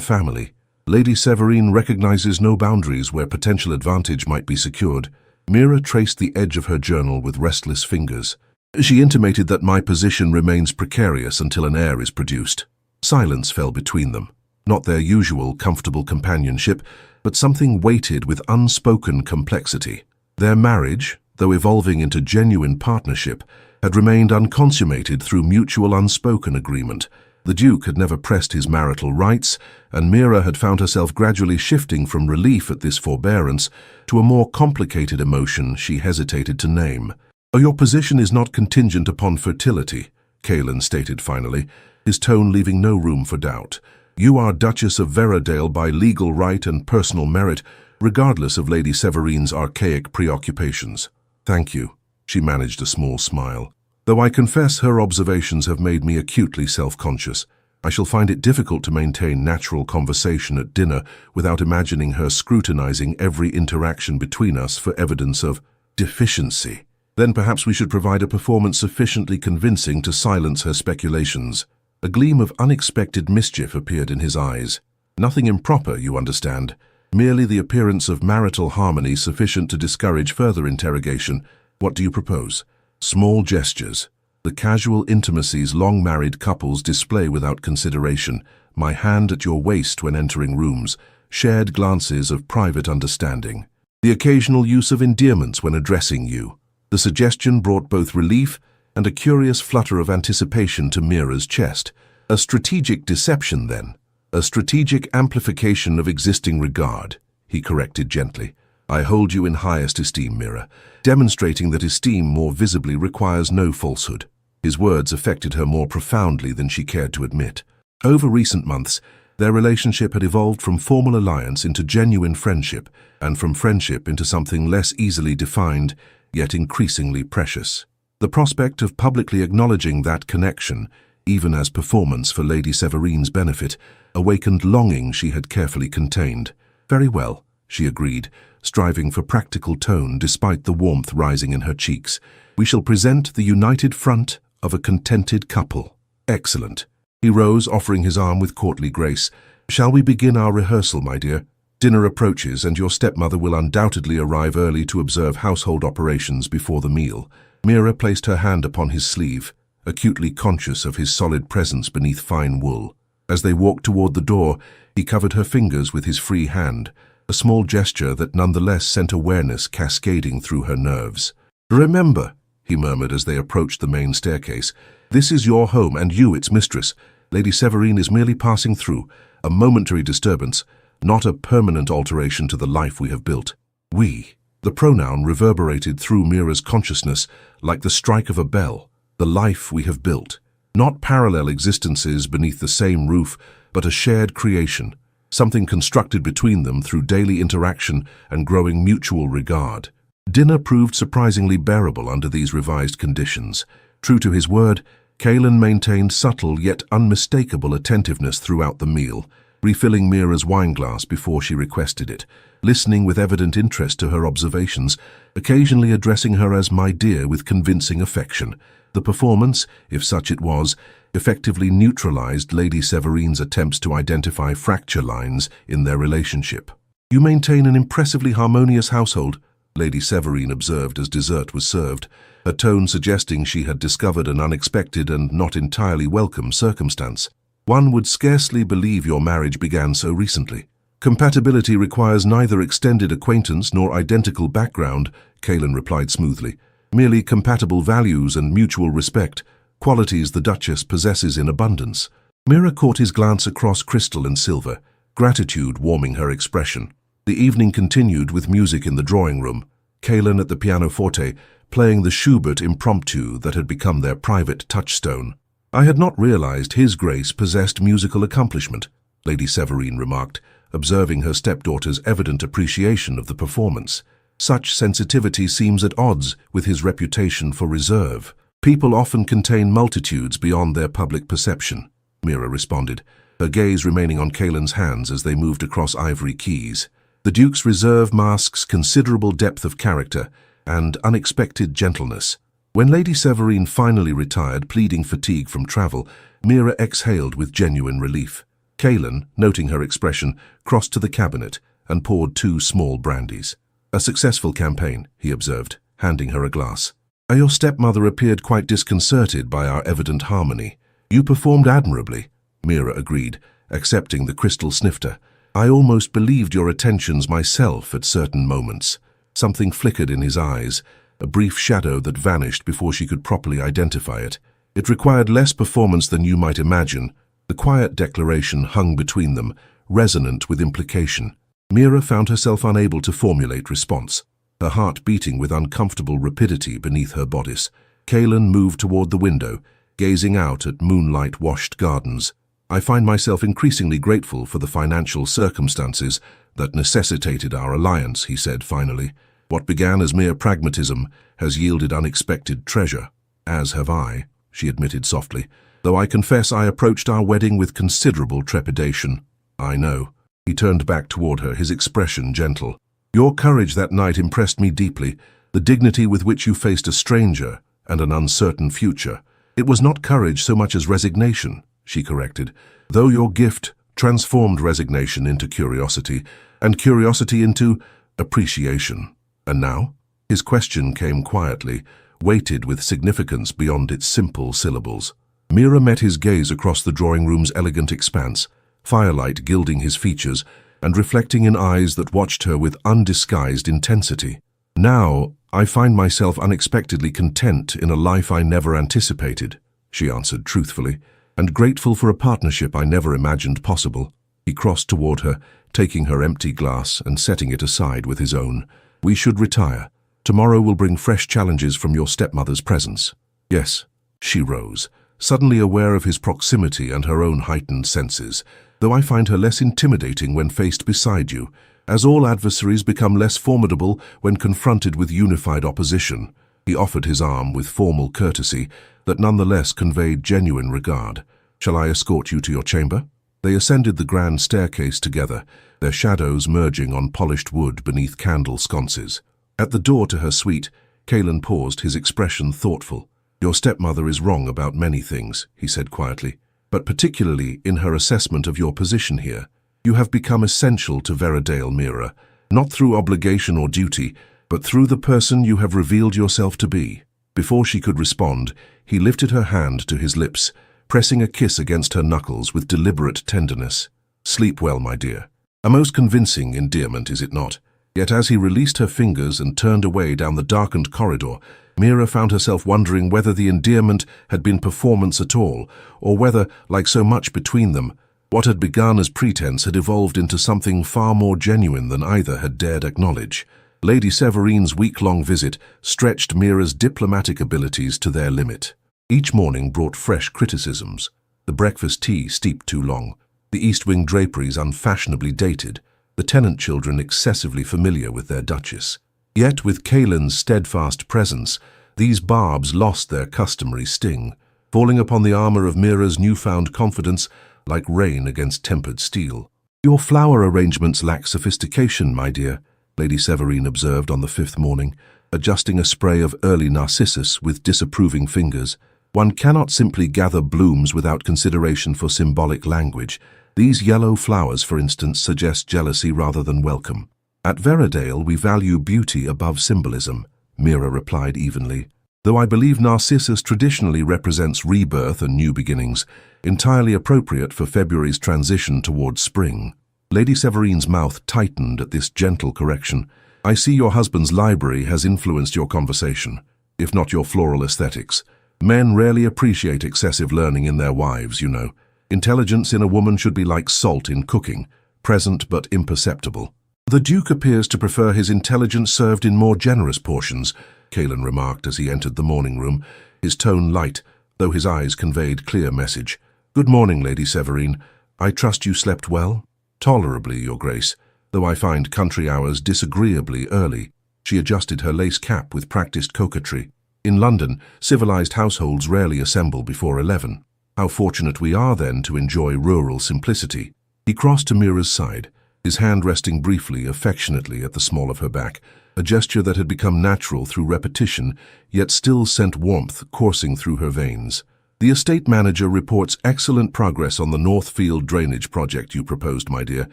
family. Lady Severine recognizes no boundaries where potential advantage might be secured." Mira traced the edge of her journal with restless fingers. "She intimated that my position remains precarious until an heir is produced." Silence fell between them. Not their usual comfortable companionship, but something weighted with unspoken complexity. Their marriage, though evolving into genuine partnership, had remained unconsummated through mutual unspoken agreement. The Duke had never pressed his marital rights, and Mira had found herself gradually shifting from relief at this forbearance to a more complicated emotion she hesitated to name. "Your position is not contingent upon fertility," Kaelin stated finally, his tone leaving no room for doubt. "You are Duchess of Veradale by legal right and personal merit, regardless of Lady Severine's archaic preoccupations." "Thank you." She managed a small smile. "Though I confess her observations have made me acutely self-conscious." I shall find it difficult to maintain natural conversation at dinner without imagining her scrutinizing every interaction between us for evidence of deficiency. Then perhaps we should provide a performance sufficiently convincing to silence her speculations. A gleam of unexpected mischief appeared in his eyes. Nothing improper, you understand. Merely the appearance of marital harmony sufficient to discourage further interrogation. What do you propose? Small gestures. The casual intimacies long-married couples display without consideration. My hand at your waist when entering rooms. Shared glances of private understanding. The occasional use of endearments when addressing you. The suggestion brought both relief and a curious flutter of anticipation to Mira's chest. A strategic deception, then. A strategic amplification of existing regard, he corrected gently. I hold you in highest esteem, Mira, demonstrating that esteem more visibly requires no falsehood. His words affected her more profoundly than she cared to admit. Over recent months, their relationship had evolved from formal alliance into genuine friendship, and from friendship into something less easily defined, yet increasingly precious. The prospect of publicly acknowledging that connection, even as performance for Lady Severine's benefit, awakened longing she had carefully contained. Very well, she agreed, striving for practical tone despite the warmth rising in her cheeks. We shall present the united front of a contented couple. Excellent. He rose, offering his arm with courtly grace. Shall we begin our rehearsal, my dear? Dinner approaches, and your stepmother will undoubtedly arrive early to observe household operations before the meal. Mira placed her hand upon his sleeve, acutely conscious of his solid presence beneath fine wool. As they walked toward the door, he covered her fingers with his free hand, a small gesture that nonetheless sent awareness cascading through her nerves. Remember, he murmured as they approached the main staircase, this is your home and you its mistress. Lady Severine is merely passing through, a momentary disturbance, not a permanent alteration to the life we have built. We. The pronoun reverberated through Mira's consciousness like the strike of a bell. The life we have built. Not parallel existences beneath the same roof, but a shared creation, something constructed between them through daily interaction and growing mutual regard. Dinner proved surprisingly bearable under these revised conditions. True to his word, Kalen maintained subtle yet unmistakable attentiveness throughout the meal, refilling Mira's wineglass before she requested it, listening with evident interest to her observations, occasionally addressing her as my dear with convincing affection. The performance, if such it was, effectively neutralized Lady Severine's attempts to identify fracture lines in their relationship. You maintain an impressively harmonious household, Lady Severine observed as dessert was served, her tone suggesting she had discovered an unexpected and not entirely welcome circumstance. One would scarcely believe your marriage began so recently. Compatibility requires neither extended acquaintance nor identical background, Kalen replied smoothly. Merely compatible values and mutual respect, qualities the Duchess possesses in abundance. Mira caught his glance across crystal and silver, gratitude warming her expression. The evening continued with music in the drawing room, Kalen at the pianoforte, playing the Schubert impromptu that had become their private touchstone. I had not realized His Grace possessed musical accomplishment, Lady Severine remarked, observing her stepdaughter's evident appreciation of the performance. Such sensitivity seems at odds with his reputation for reserve. People often contain multitudes beyond their public perception, Mira responded, her gaze remaining on Kalen's hands as they moved across ivory keys. The Duke's reserve masks considerable depth of character and unexpected gentleness. When Lady Severine finally retired, pleading fatigue from travel, Mira exhaled with genuine relief. Kalen, noting her expression, crossed to the cabinet and poured 2 small brandies. A successful campaign, he observed, handing her a glass. Your stepmother appeared quite disconcerted by our evident harmony. You performed admirably, Mira agreed, accepting the crystal snifter. I almost believed your attentions myself at certain moments. Something flickered in his eyes, a brief shadow that vanished before she could properly identify it. It required less performance than you might imagine. The quiet declaration hung between them, resonant with implication. Mira found herself unable to formulate response, her heart beating with uncomfortable rapidity beneath her bodice. Kalen moved toward the window, gazing out at moonlight-washed gardens. I find myself increasingly grateful for the financial circumstances that necessitated our alliance, he said finally. What began as mere pragmatism has yielded unexpected treasure. As have I, she admitted softly. though I confess I approached our wedding with considerable trepidation. I know. He turned back toward her, his expression gentle. Your courage that night impressed me deeply, the dignity with which you faced a stranger and an uncertain future. It was not courage so much as resignation, she corrected, though your gift transformed resignation into curiosity, and curiosity into appreciation. And now? His question came quietly, weighted with significance beyond its simple syllables. Mira met his gaze across the drawing room's elegant expanse, firelight gilding his features and reflecting in eyes that watched her with undisguised intensity. Now, I find myself unexpectedly content in a life I never anticipated, she answered truthfully, and grateful for a partnership I never imagined possible. He crossed toward her, taking her empty glass and setting it aside with his own. We should retire. Tomorrow will bring fresh challenges from your stepmother's presence. Yes, she rose, suddenly aware of his proximity and her own heightened senses, though I find her less intimidating when faced beside you, as all adversaries become less formidable when confronted with unified opposition. He offered his arm with formal courtesy that nonetheless conveyed genuine regard. Shall I escort you to your chamber? They ascended the grand staircase together, their shadows merging on polished wood beneath candle sconces. At the door to her suite, Kalen paused, his expression thoughtful. Your stepmother is wrong about many things, he said quietly, but particularly in her assessment of your position here. You have become essential to Veradale, Mira, not through obligation or duty, but through the person you have revealed yourself to be. Before she could respond, he lifted her hand to his lips, pressing a kiss against her knuckles with deliberate tenderness. Sleep well, my dear. A most convincing endearment, is it not? Yet as he released her fingers and turned away down the darkened corridor, Mira found herself wondering whether the endearment had been performance at all, or whether, like so much between them, what had begun as pretense had evolved into something far more genuine than either had dared acknowledge. Lady Severine's week-long visit stretched Mira's diplomatic abilities to their limit. Each morning brought fresh criticisms. The breakfast tea steeped too long, the East Wing draperies unfashionably dated, the tenant children excessively familiar with their duchess. Yet with Kalen's steadfast presence, these barbs lost their customary sting, falling upon the armor of Mira's newfound confidence like rain against tempered steel. Your flower arrangements lack sophistication, my dear, Lady Severine observed on the fifth morning, adjusting a spray of early narcissus with disapproving fingers. One cannot simply gather blooms without consideration for symbolic language. These yellow flowers, for instance, suggest jealousy rather than welcome. At Veradale, we value beauty above symbolism, Mira replied evenly. Though I believe narcissus traditionally represents rebirth and new beginnings, entirely appropriate for February's transition towards spring. Lady Severine's mouth tightened at this gentle correction. I see your husband's library has influenced your conversation, if not your floral aesthetics. Men rarely appreciate excessive learning in their wives, you know. Intelligence in a woman should be like salt in cooking, present but imperceptible. The Duke appears to prefer his intelligence served in more generous portions, Kalen remarked as he entered the morning room, his tone light, though his eyes conveyed clear message. Good morning, Lady Severine. I trust you slept well? Tolerably, Your Grace, though I find country hours disagreeably early. She adjusted her lace cap with practiced coquetry. In London, civilized households rarely assemble before 11. How fortunate we are, then, to enjoy rural simplicity. He crossed to Mira's side, his hand resting briefly, affectionately at the small of her back, a gesture that had become natural through repetition, yet still sent warmth coursing through her veins. The estate manager reports excellent progress on the Northfield drainage project you proposed, my dear.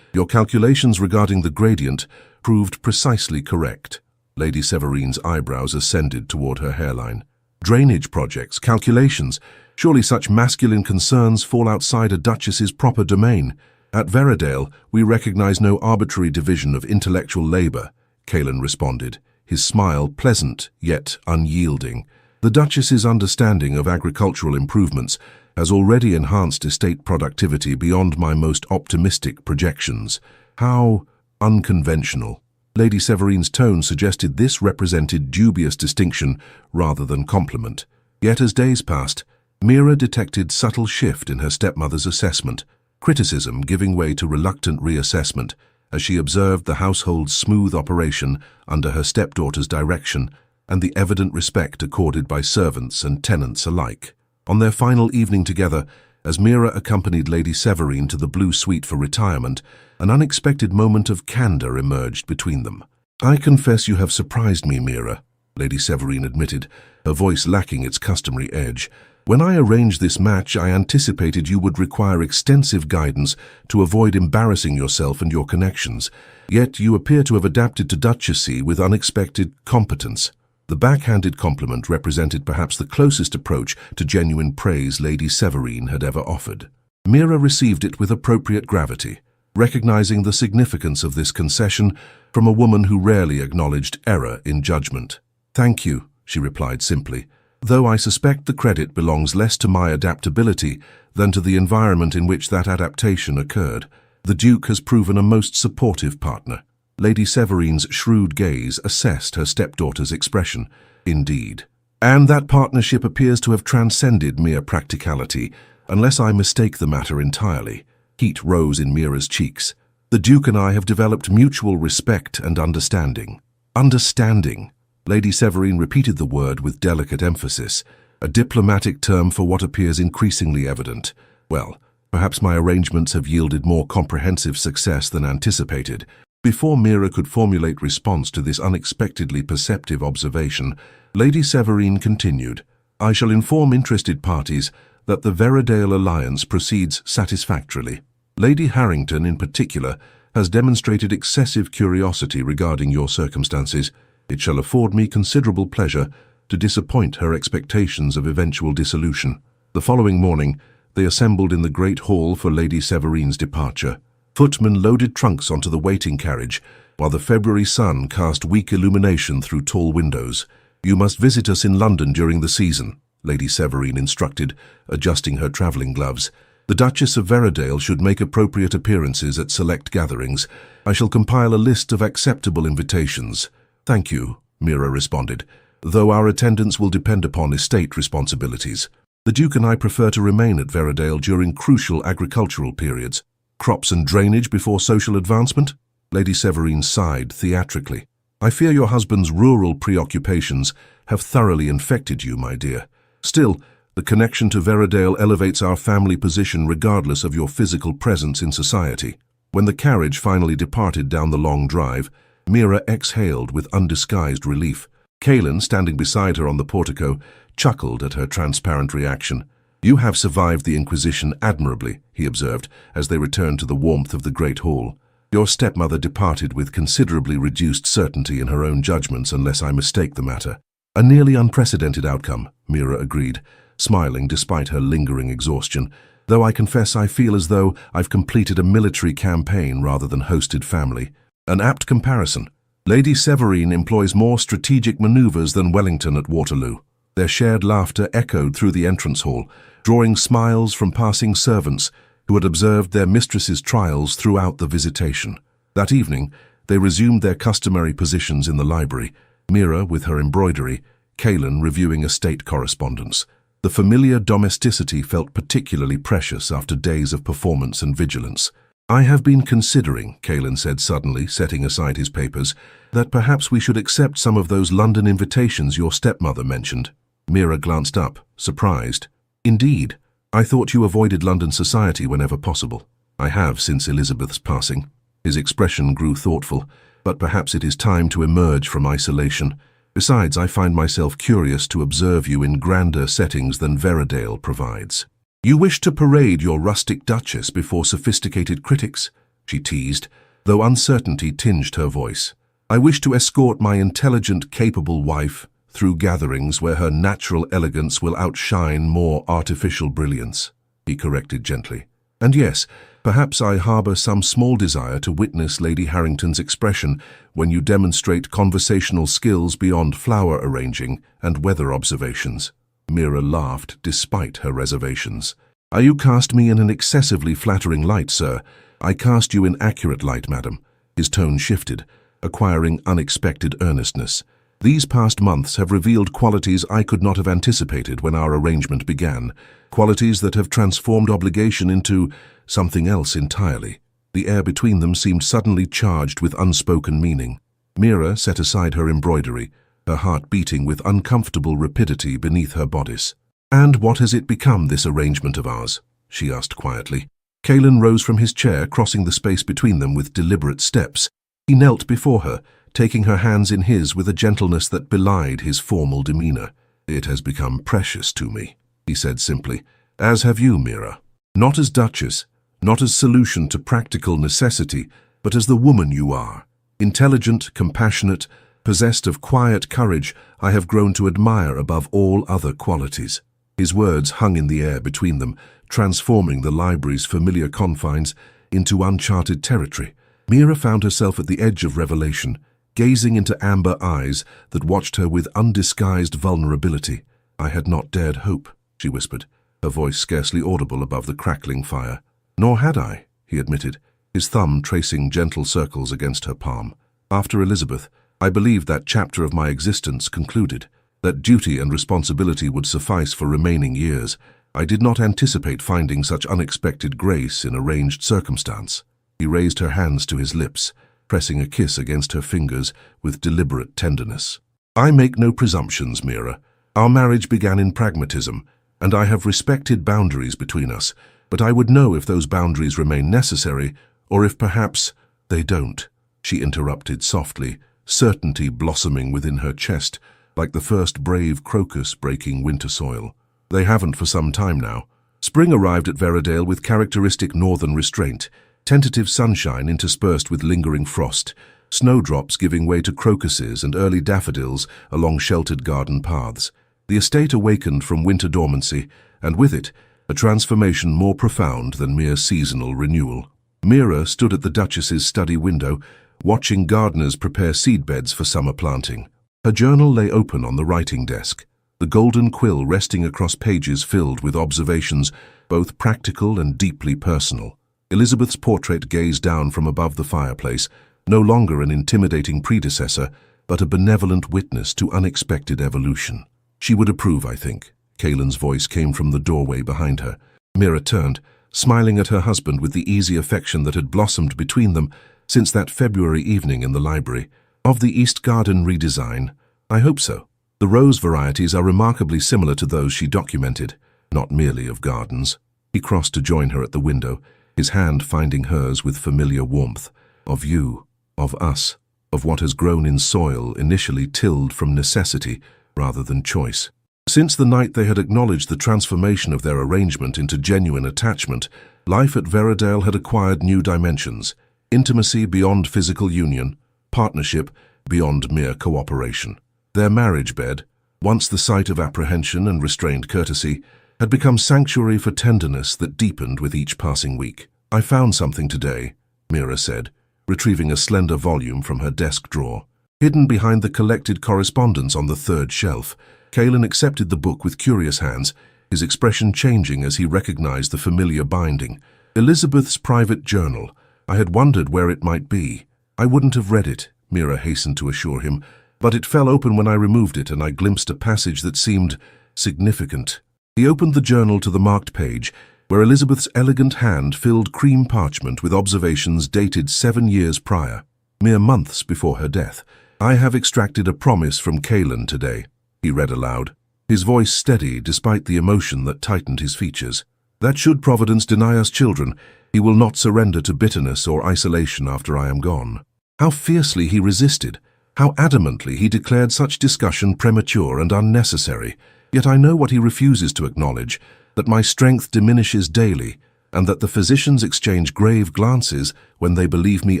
Your calculations regarding the gradient proved precisely correct. Lady Severine's eyebrows ascended toward her hairline. Drainage projects, calculations. Surely such masculine concerns fall outside a duchess's proper domain. At Veradale, we recognize no arbitrary division of intellectual labor, Kalen responded, his smile pleasant yet unyielding. The Duchess's understanding of agricultural improvements has already enhanced estate productivity beyond my most optimistic projections. How unconventional. Lady Severine's tone suggested this represented dubious distinction rather than compliment. Yet as days passed, Mira detected subtle shift in her stepmother's assessment, criticism giving way to reluctant reassessment as she observed the household's smooth operation under her stepdaughter's direction and the evident respect accorded by servants and tenants alike. On their final evening together, as Mira accompanied Lady Severine to the blue suite for retirement, an unexpected moment of candor emerged between them. "I confess you have surprised me, Mira," Lady Severine admitted, her voice lacking its customary edge. "When I arranged this match, I anticipated you would require extensive guidance to avoid embarrassing yourself and your connections. Yet you appear to have adapted to duchessy with unexpected competence." The backhanded compliment represented perhaps the closest approach to genuine praise Lady Severine had ever offered. Mira received it with appropriate gravity, recognizing the significance of this concession from a woman who rarely acknowledged error in judgment. "Thank you," she replied simply, "though I suspect the credit belongs less to my adaptability than to the environment in which that adaptation occurred. The Duke has proven a most supportive partner." Lady Severine's shrewd gaze assessed her stepdaughter's expression. "Indeed. And that partnership appears to have transcended mere practicality, unless I mistake the matter entirely." Heat rose in Mira's cheeks. "The Duke and I have developed mutual respect and understanding." Understanding. Lady Severine repeated the word with delicate emphasis, a diplomatic term for what appears increasingly evident. "Well, perhaps my arrangements have yielded more comprehensive success than anticipated." Before Mira could formulate response to this unexpectedly perceptive observation, Lady Severine continued, "I shall inform interested parties that the Veradale alliance proceeds satisfactorily. Lady Harrington, in particular, has demonstrated excessive curiosity regarding your circumstances. It shall afford me considerable pleasure to disappoint her expectations of eventual dissolution." The following morning, they assembled in the great hall for Lady Severine's departure. Footmen loaded trunks onto the waiting carriage, while the February sun cast weak illumination through tall windows. "You must visit us in London during the season," Lady Severine instructed, adjusting her travelling gloves. "The Duchess of Veradale should make appropriate appearances at select gatherings. I shall compile a list of acceptable invitations." "Thank you," Mira responded, "though our attendance will depend upon estate responsibilities. The Duke and I prefer to remain at Veradale during crucial agricultural periods." "Crops and drainage before social advancement?" Lady Severine sighed theatrically. "I fear your husband's rural preoccupations have thoroughly infected you, my dear. Still, the connection to Veradale elevates our family position regardless of your physical presence in society." When the carriage finally departed down the long drive, Mira exhaled with undisguised relief. Kaelin, standing beside her on the portico, chuckled at her transparent reaction. "You have survived the Inquisition admirably," he observed, as they returned to the warmth of the great hall. "Your stepmother departed with considerably reduced certainty in her own judgments, unless I mistake the matter." "A nearly unprecedented outcome," Mira agreed, smiling despite her lingering exhaustion, "though I confess I feel as though I've completed a military campaign rather than hosted family." An apt comparison. Lady Severine employs more strategic maneuvers than Wellington at Waterloo. Their shared laughter echoed through the entrance hall, drawing smiles from passing servants who had observed their mistress's trials throughout the visitation. That evening, they resumed their customary positions in the library, Mira with her embroidery, Kaelin reviewing estate correspondence. The familiar domesticity felt particularly precious after days of performance and vigilance. "I have been considering," Kaelin said suddenly, setting aside his papers, "that perhaps we should accept some of those London invitations your stepmother mentioned." Mira glanced up, surprised. "Indeed, I thought you avoided London society whenever possible." "I have since Elizabeth's passing." His expression grew thoughtful, "but perhaps it is time to emerge from isolation. Besides, I find myself curious to observe you in grander settings than Veradale provides." "You wish to parade your rustic duchess before sophisticated critics?" she teased, though uncertainty tinged her voice. "I wish to escort my intelligent, capable wife through gatherings where her natural elegance will outshine more artificial brilliance," he corrected gently. "And yes, perhaps I harbour some small desire to witness Lady Harrington's expression when you demonstrate conversational skills beyond flower arranging and weather observations." Mira laughed despite her reservations. "You cast me in an excessively flattering light, sir." "I cast you in accurate light, madam." His tone shifted, acquiring unexpected earnestness. "These past months have revealed qualities I could not have anticipated when our arrangement began, qualities that have transformed obligation into something else entirely." The air between them seemed suddenly charged with unspoken meaning. Mira set aside her embroidery, her heart beating with uncomfortable rapidity beneath her bodice. "And what has it become, this arrangement of ours?" she asked quietly. Kalen rose from his chair, crossing the space between them with deliberate steps. He knelt before her, taking her hands in his with a gentleness that belied his formal demeanor. "It has become precious to me," he said simply, "as have you, Mira. Not as Duchess, not as solution to practical necessity, but as the woman you are. Intelligent, compassionate, possessed of quiet courage I have grown to admire above all other qualities." His words hung in the air between them, transforming the library's familiar confines into uncharted territory. Mira found herself at the edge of revelation, gazing into amber eyes that watched her with undisguised vulnerability. "I had not dared hope," she whispered, her voice scarcely audible above the crackling fire. "Nor had I," he admitted, his thumb tracing gentle circles against her palm. "After Elizabeth, I believed that chapter of my existence concluded, that duty and responsibility would suffice for remaining years. I did not anticipate finding such unexpected grace in arranged circumstance." He raised her hands to his lips, pressing a kiss against her fingers with deliberate tenderness. "I make no presumptions, Mira. Our marriage began in pragmatism, and I have respected boundaries between us, but I would know if those boundaries remain necessary, or if perhaps they don't," she interrupted softly, certainty blossoming within her chest, like the first brave crocus breaking winter soil. "They haven't for some time now." Spring arrived at Veradale with characteristic northern restraint, tentative sunshine interspersed with lingering frost, snowdrops giving way to crocuses and early daffodils along sheltered garden paths. The estate awakened from winter dormancy, and with it, a transformation more profound than mere seasonal renewal. Mira stood at the Duchess's study window, watching gardeners prepare seedbeds for summer planting. Her journal lay open on the writing desk, the golden quill resting across pages filled with observations, both practical and deeply personal. Elizabeth's portrait gazed down from above the fireplace, no longer an intimidating predecessor, but a benevolent witness to unexpected evolution. "She would approve, I think." Kalen's voice came from the doorway behind her. Mira turned, smiling at her husband with the easy affection that had blossomed between them since that February evening in the library. "Of the East Garden redesign? I hope so. The rose varieties are remarkably similar to those she documented, not merely of gardens." He crossed to join her at the window, his hand finding hers with familiar warmth. "Of you, of us, of what has grown in soil initially tilled from necessity rather than choice." Since the night they had acknowledged the transformation of their arrangement into genuine attachment, life at Veradale had acquired new dimensions: intimacy beyond physical union, partnership beyond mere cooperation. Their marriage bed, once the site of apprehension and restrained courtesy, had become sanctuary for tenderness that deepened with each passing week. "I found something today," Mira said, retrieving a slender volume from her desk drawer. Hidden behind the collected correspondence on the third shelf, Kalen accepted the book with curious hands, his expression changing as he recognized the familiar binding. "Elizabeth's private journal. I had wondered where it might be." "I wouldn't have read it," Mira hastened to assure him, "but it fell open when I removed it, and I glimpsed a passage that seemed significant." He opened the journal to the marked page, where Elizabeth's elegant hand filled cream parchment with observations dated 7 years prior, mere months before her death. "I have extracted a promise from Kalen today," he read aloud, his voice steady despite the emotion that tightened his features. "That should Providence deny us children, he will not surrender to bitterness or isolation after I am gone." How fiercely he resisted, how adamantly he declared such discussion premature and unnecessary. Yet I know what he refuses to acknowledge, that my strength diminishes daily, and that the physicians exchange grave glances when they believe me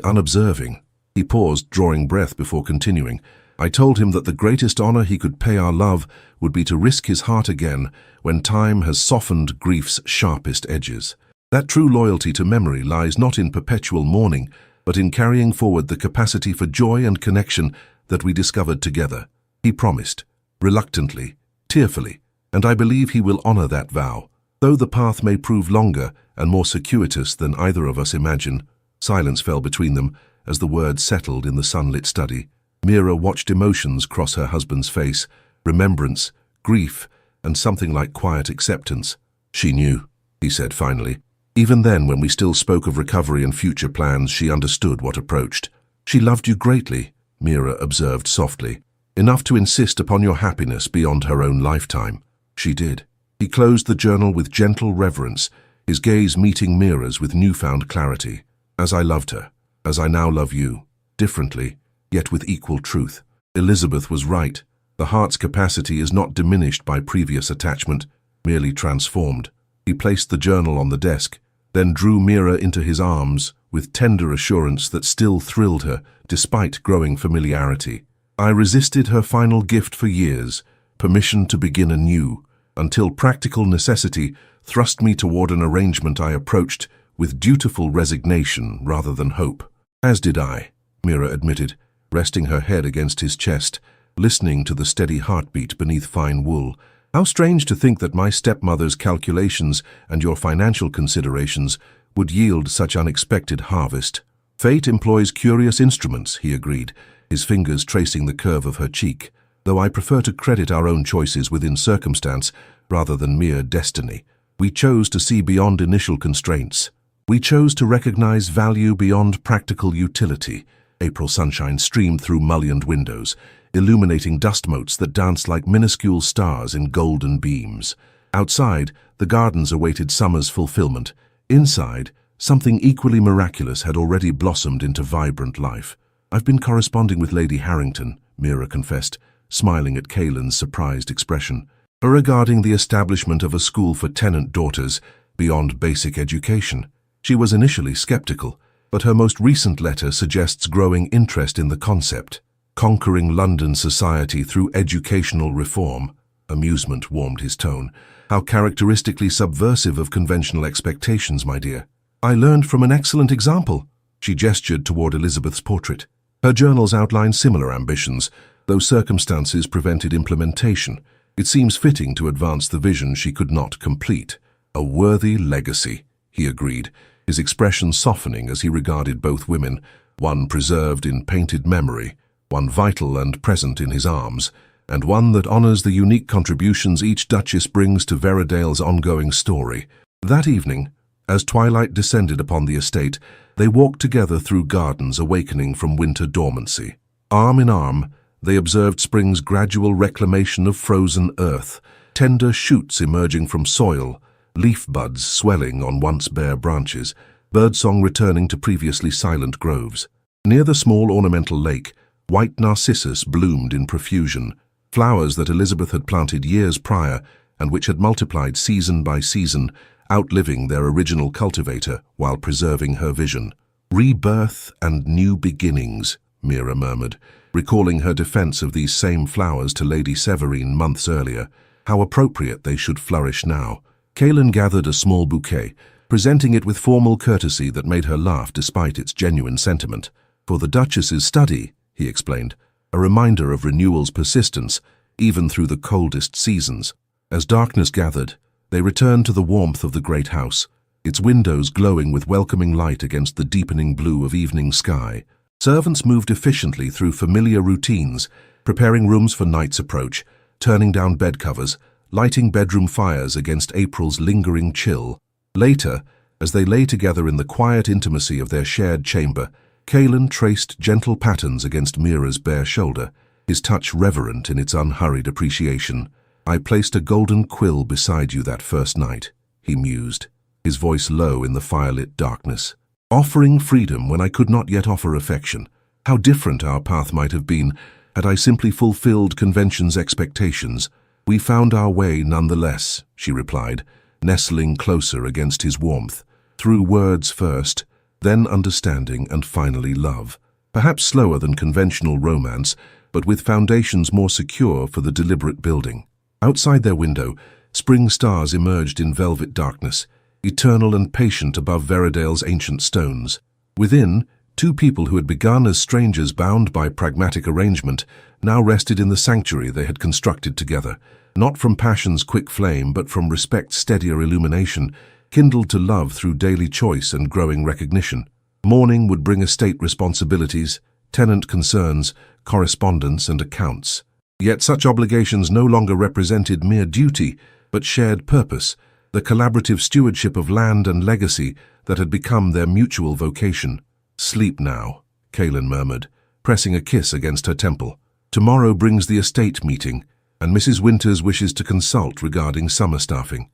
unobserving. He paused, drawing breath before continuing. "I told him that the greatest honor he could pay our love would be to risk his heart again when time has softened grief's sharpest edges. That true loyalty to memory lies not in perpetual mourning, but in carrying forward the capacity for joy and connection that we discovered together." He promised, reluctantly, tearfully, and I believe he will honor that vow. Though the path may prove longer and more circuitous than either of us imagine. Silence fell between them as the words settled in the sunlit study. Mira watched emotions cross her husband's face, remembrance, grief, and something like quiet acceptance. "She knew," he said finally. "Even then, when we still spoke of recovery and future plans, she understood what approached." "She loved you greatly," Mira observed softly. "Enough to insist upon your happiness beyond her own lifetime." "She did," He closed the journal with gentle reverence, his gaze meeting Mira's with newfound clarity. As I loved her, as I now love you, differently, yet with equal truth. Elizabeth was right. The heart's capacity is not diminished by previous attachment, merely transformed. He placed the journal on the desk, then drew Mira into his arms with tender assurance that still thrilled her despite growing familiarity. I resisted her final gift for years, permission to begin anew, until practical necessity thrust me toward an arrangement I approached with dutiful resignation rather than hope. As did I, Mira admitted, resting her head against his chest, listening to the steady heartbeat beneath fine wool. How strange to think that my stepmother's calculations and your financial considerations would yield such unexpected harvest. Fate employs curious instruments, he agreed, his fingers tracing the curve of her cheek, though I prefer to credit our own choices within circumstance rather than mere destiny. We chose to see beyond initial constraints. We chose to recognize value beyond practical utility. April sunshine streamed through mullioned windows, illuminating dust motes that danced like minuscule stars in golden beams. Outside, the gardens awaited summer's fulfillment. Inside, something equally miraculous had already blossomed into vibrant life. I've been corresponding with Lady Harrington, Mira confessed, smiling at Kaylin's surprised expression, regarding the establishment of a school for tenant daughters beyond basic education. She was initially skeptical, but her most recent letter suggests growing interest in the concept. Conquering London society through educational reform. Amusement warmed his tone. How characteristically subversive of conventional expectations, my dear. I learned from an excellent example. She gestured toward Elizabeth's portrait. Her journals outline similar ambitions, though circumstances prevented implementation. It seems fitting to advance the vision she could not complete. A worthy legacy, he agreed, his expression softening as he regarded both women, one preserved in painted memory, one vital and present in his arms, and one that honors the unique contributions each Duchess brings to Veridale's ongoing story. That evening, as twilight descended upon the estate, they walked together through gardens awakening from winter dormancy. Arm in arm, they observed spring's gradual reclamation of frozen earth, tender shoots emerging from soil, leaf buds swelling on once bare branches, birdsong returning to previously silent groves. Near the small ornamental lake, white narcissus bloomed in profusion, flowers that Elizabeth had planted years prior and which had multiplied season by season, outliving their original cultivator while preserving her vision. Rebirth and new beginnings, Mira murmured, recalling her defense of these same flowers to Lady Severine months earlier. How appropriate they should flourish now. Kaylin gathered a small bouquet, presenting it with formal courtesy that made her laugh despite its genuine sentiment. For the Duchess's study, he explained, a reminder of renewal's persistence, even through the coldest seasons. As darkness gathered, they returned to the warmth of the great house, its windows glowing with welcoming light against the deepening blue of evening sky. Servants moved efficiently through familiar routines, preparing rooms for night's approach, turning down bed covers, lighting bedroom fires against April's lingering chill. Later, as they lay together in the quiet intimacy of their shared chamber, Kaylin traced gentle patterns against Mira's bare shoulder, his touch reverent in its unhurried appreciation. I placed a golden quill beside you that first night, he mused, his voice low in the firelit darkness. Offering freedom when I could not yet offer affection. How different our path might have been had I simply fulfilled convention's expectations. We found our way nonetheless, she replied, nestling closer against his warmth. Through words first, then understanding and finally love. Perhaps slower than conventional romance, but with foundations more secure for the deliberate building. Outside their window, spring stars emerged in velvet darkness, eternal and patient above Veridale's ancient stones. Within, two people who had begun as strangers bound by pragmatic arrangement now rested in the sanctuary they had constructed together, not from passion's quick flame but from respect's steadier illumination, kindled to love through daily choice and growing recognition. Morning would bring estate responsibilities, tenant concerns, correspondence and accounts. Yet such obligations no longer represented mere duty, but shared purpose, the collaborative stewardship of land and legacy that had become their mutual vocation. Sleep now, Kaylin murmured, pressing a kiss against her temple. Tomorrow brings the estate meeting, and Mrs. Winters wishes to consult regarding summer staffing.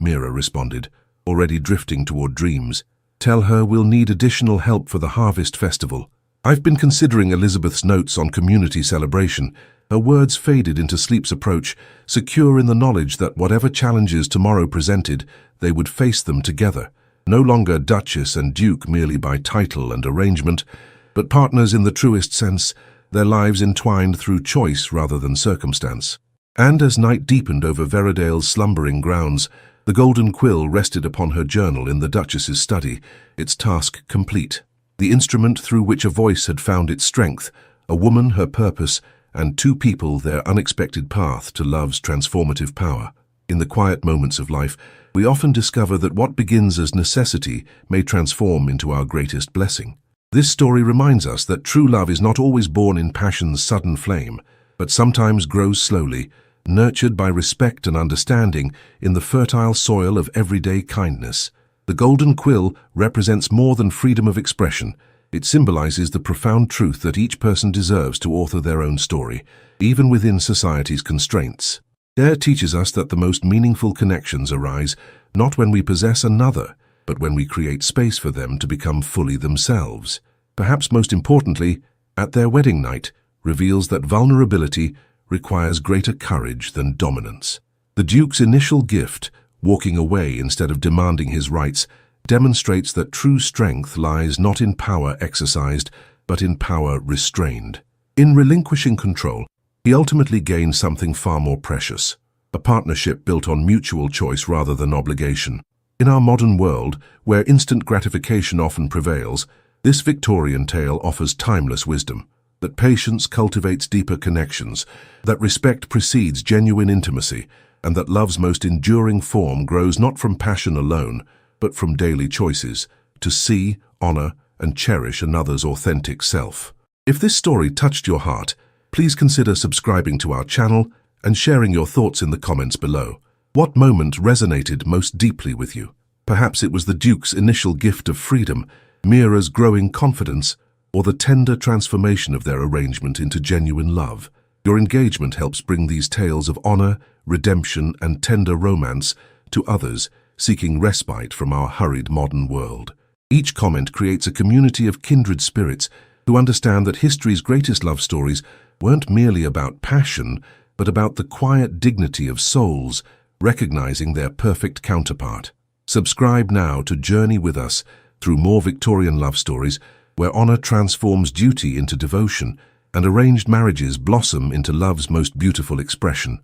Mira responded, already drifting toward dreams. Tell her we'll need additional help for the Harvest Festival. I've been considering Elizabeth's notes on community celebration. Her words faded into Sleep's approach, secure in the knowledge that whatever challenges tomorrow presented, they would face them together. No longer Duchess and Duke merely by title and arrangement, but partners in the truest sense, their lives entwined through choice rather than circumstance. And as night deepened over Veridale's slumbering grounds, the golden quill rested upon her journal in the Duchess's study, its task complete. The instrument through which a voice had found its strength, a woman her purpose, and two people their unexpected path to love's transformative power. In the quiet moments of life, we often discover that what begins as necessity may transform into our greatest blessing. This story reminds us that true love is not always born in passion's sudden flame, but sometimes grows slowly, nurtured by respect and understanding in the fertile soil of everyday kindness. The golden quill represents more than freedom of expression. It symbolizes the profound truth that each person deserves to author their own story, even within society's constraints. It teaches us that the most meaningful connections arise not when we possess another, but when we create space for them to become fully themselves. Perhaps most importantly, at their wedding night, reveals that vulnerability requires greater courage than dominance. The Duke's initial gift, walking away instead of demanding his rights, demonstrates that true strength lies not in power exercised, but in power restrained. In relinquishing control, he ultimately gained something far more precious, a partnership built on mutual choice rather than obligation. In our modern world, where instant gratification often prevails, this Victorian tale offers timeless wisdom, that patience cultivates deeper connections, that respect precedes genuine intimacy, and that love's most enduring form grows not from passion alone, but from daily choices, to see, honor, and cherish another's authentic self. If this story touched your heart, please consider subscribing to our channel and sharing your thoughts in the comments below. What moment resonated most deeply with you? Perhaps it was the Duke's initial gift of freedom, Mira's growing confidence, or the tender transformation of their arrangement into genuine love. Your engagement helps bring these tales of honor, redemption, and tender romance to others seeking respite from our hurried modern world. Each comment creates a community of kindred spirits who understand that history's greatest love stories weren't merely about passion, but about the quiet dignity of souls recognizing their perfect counterpart. Subscribe now to journey with us through more Victorian love stories where honor transforms duty into devotion and arranged marriages blossom into love's most beautiful expression.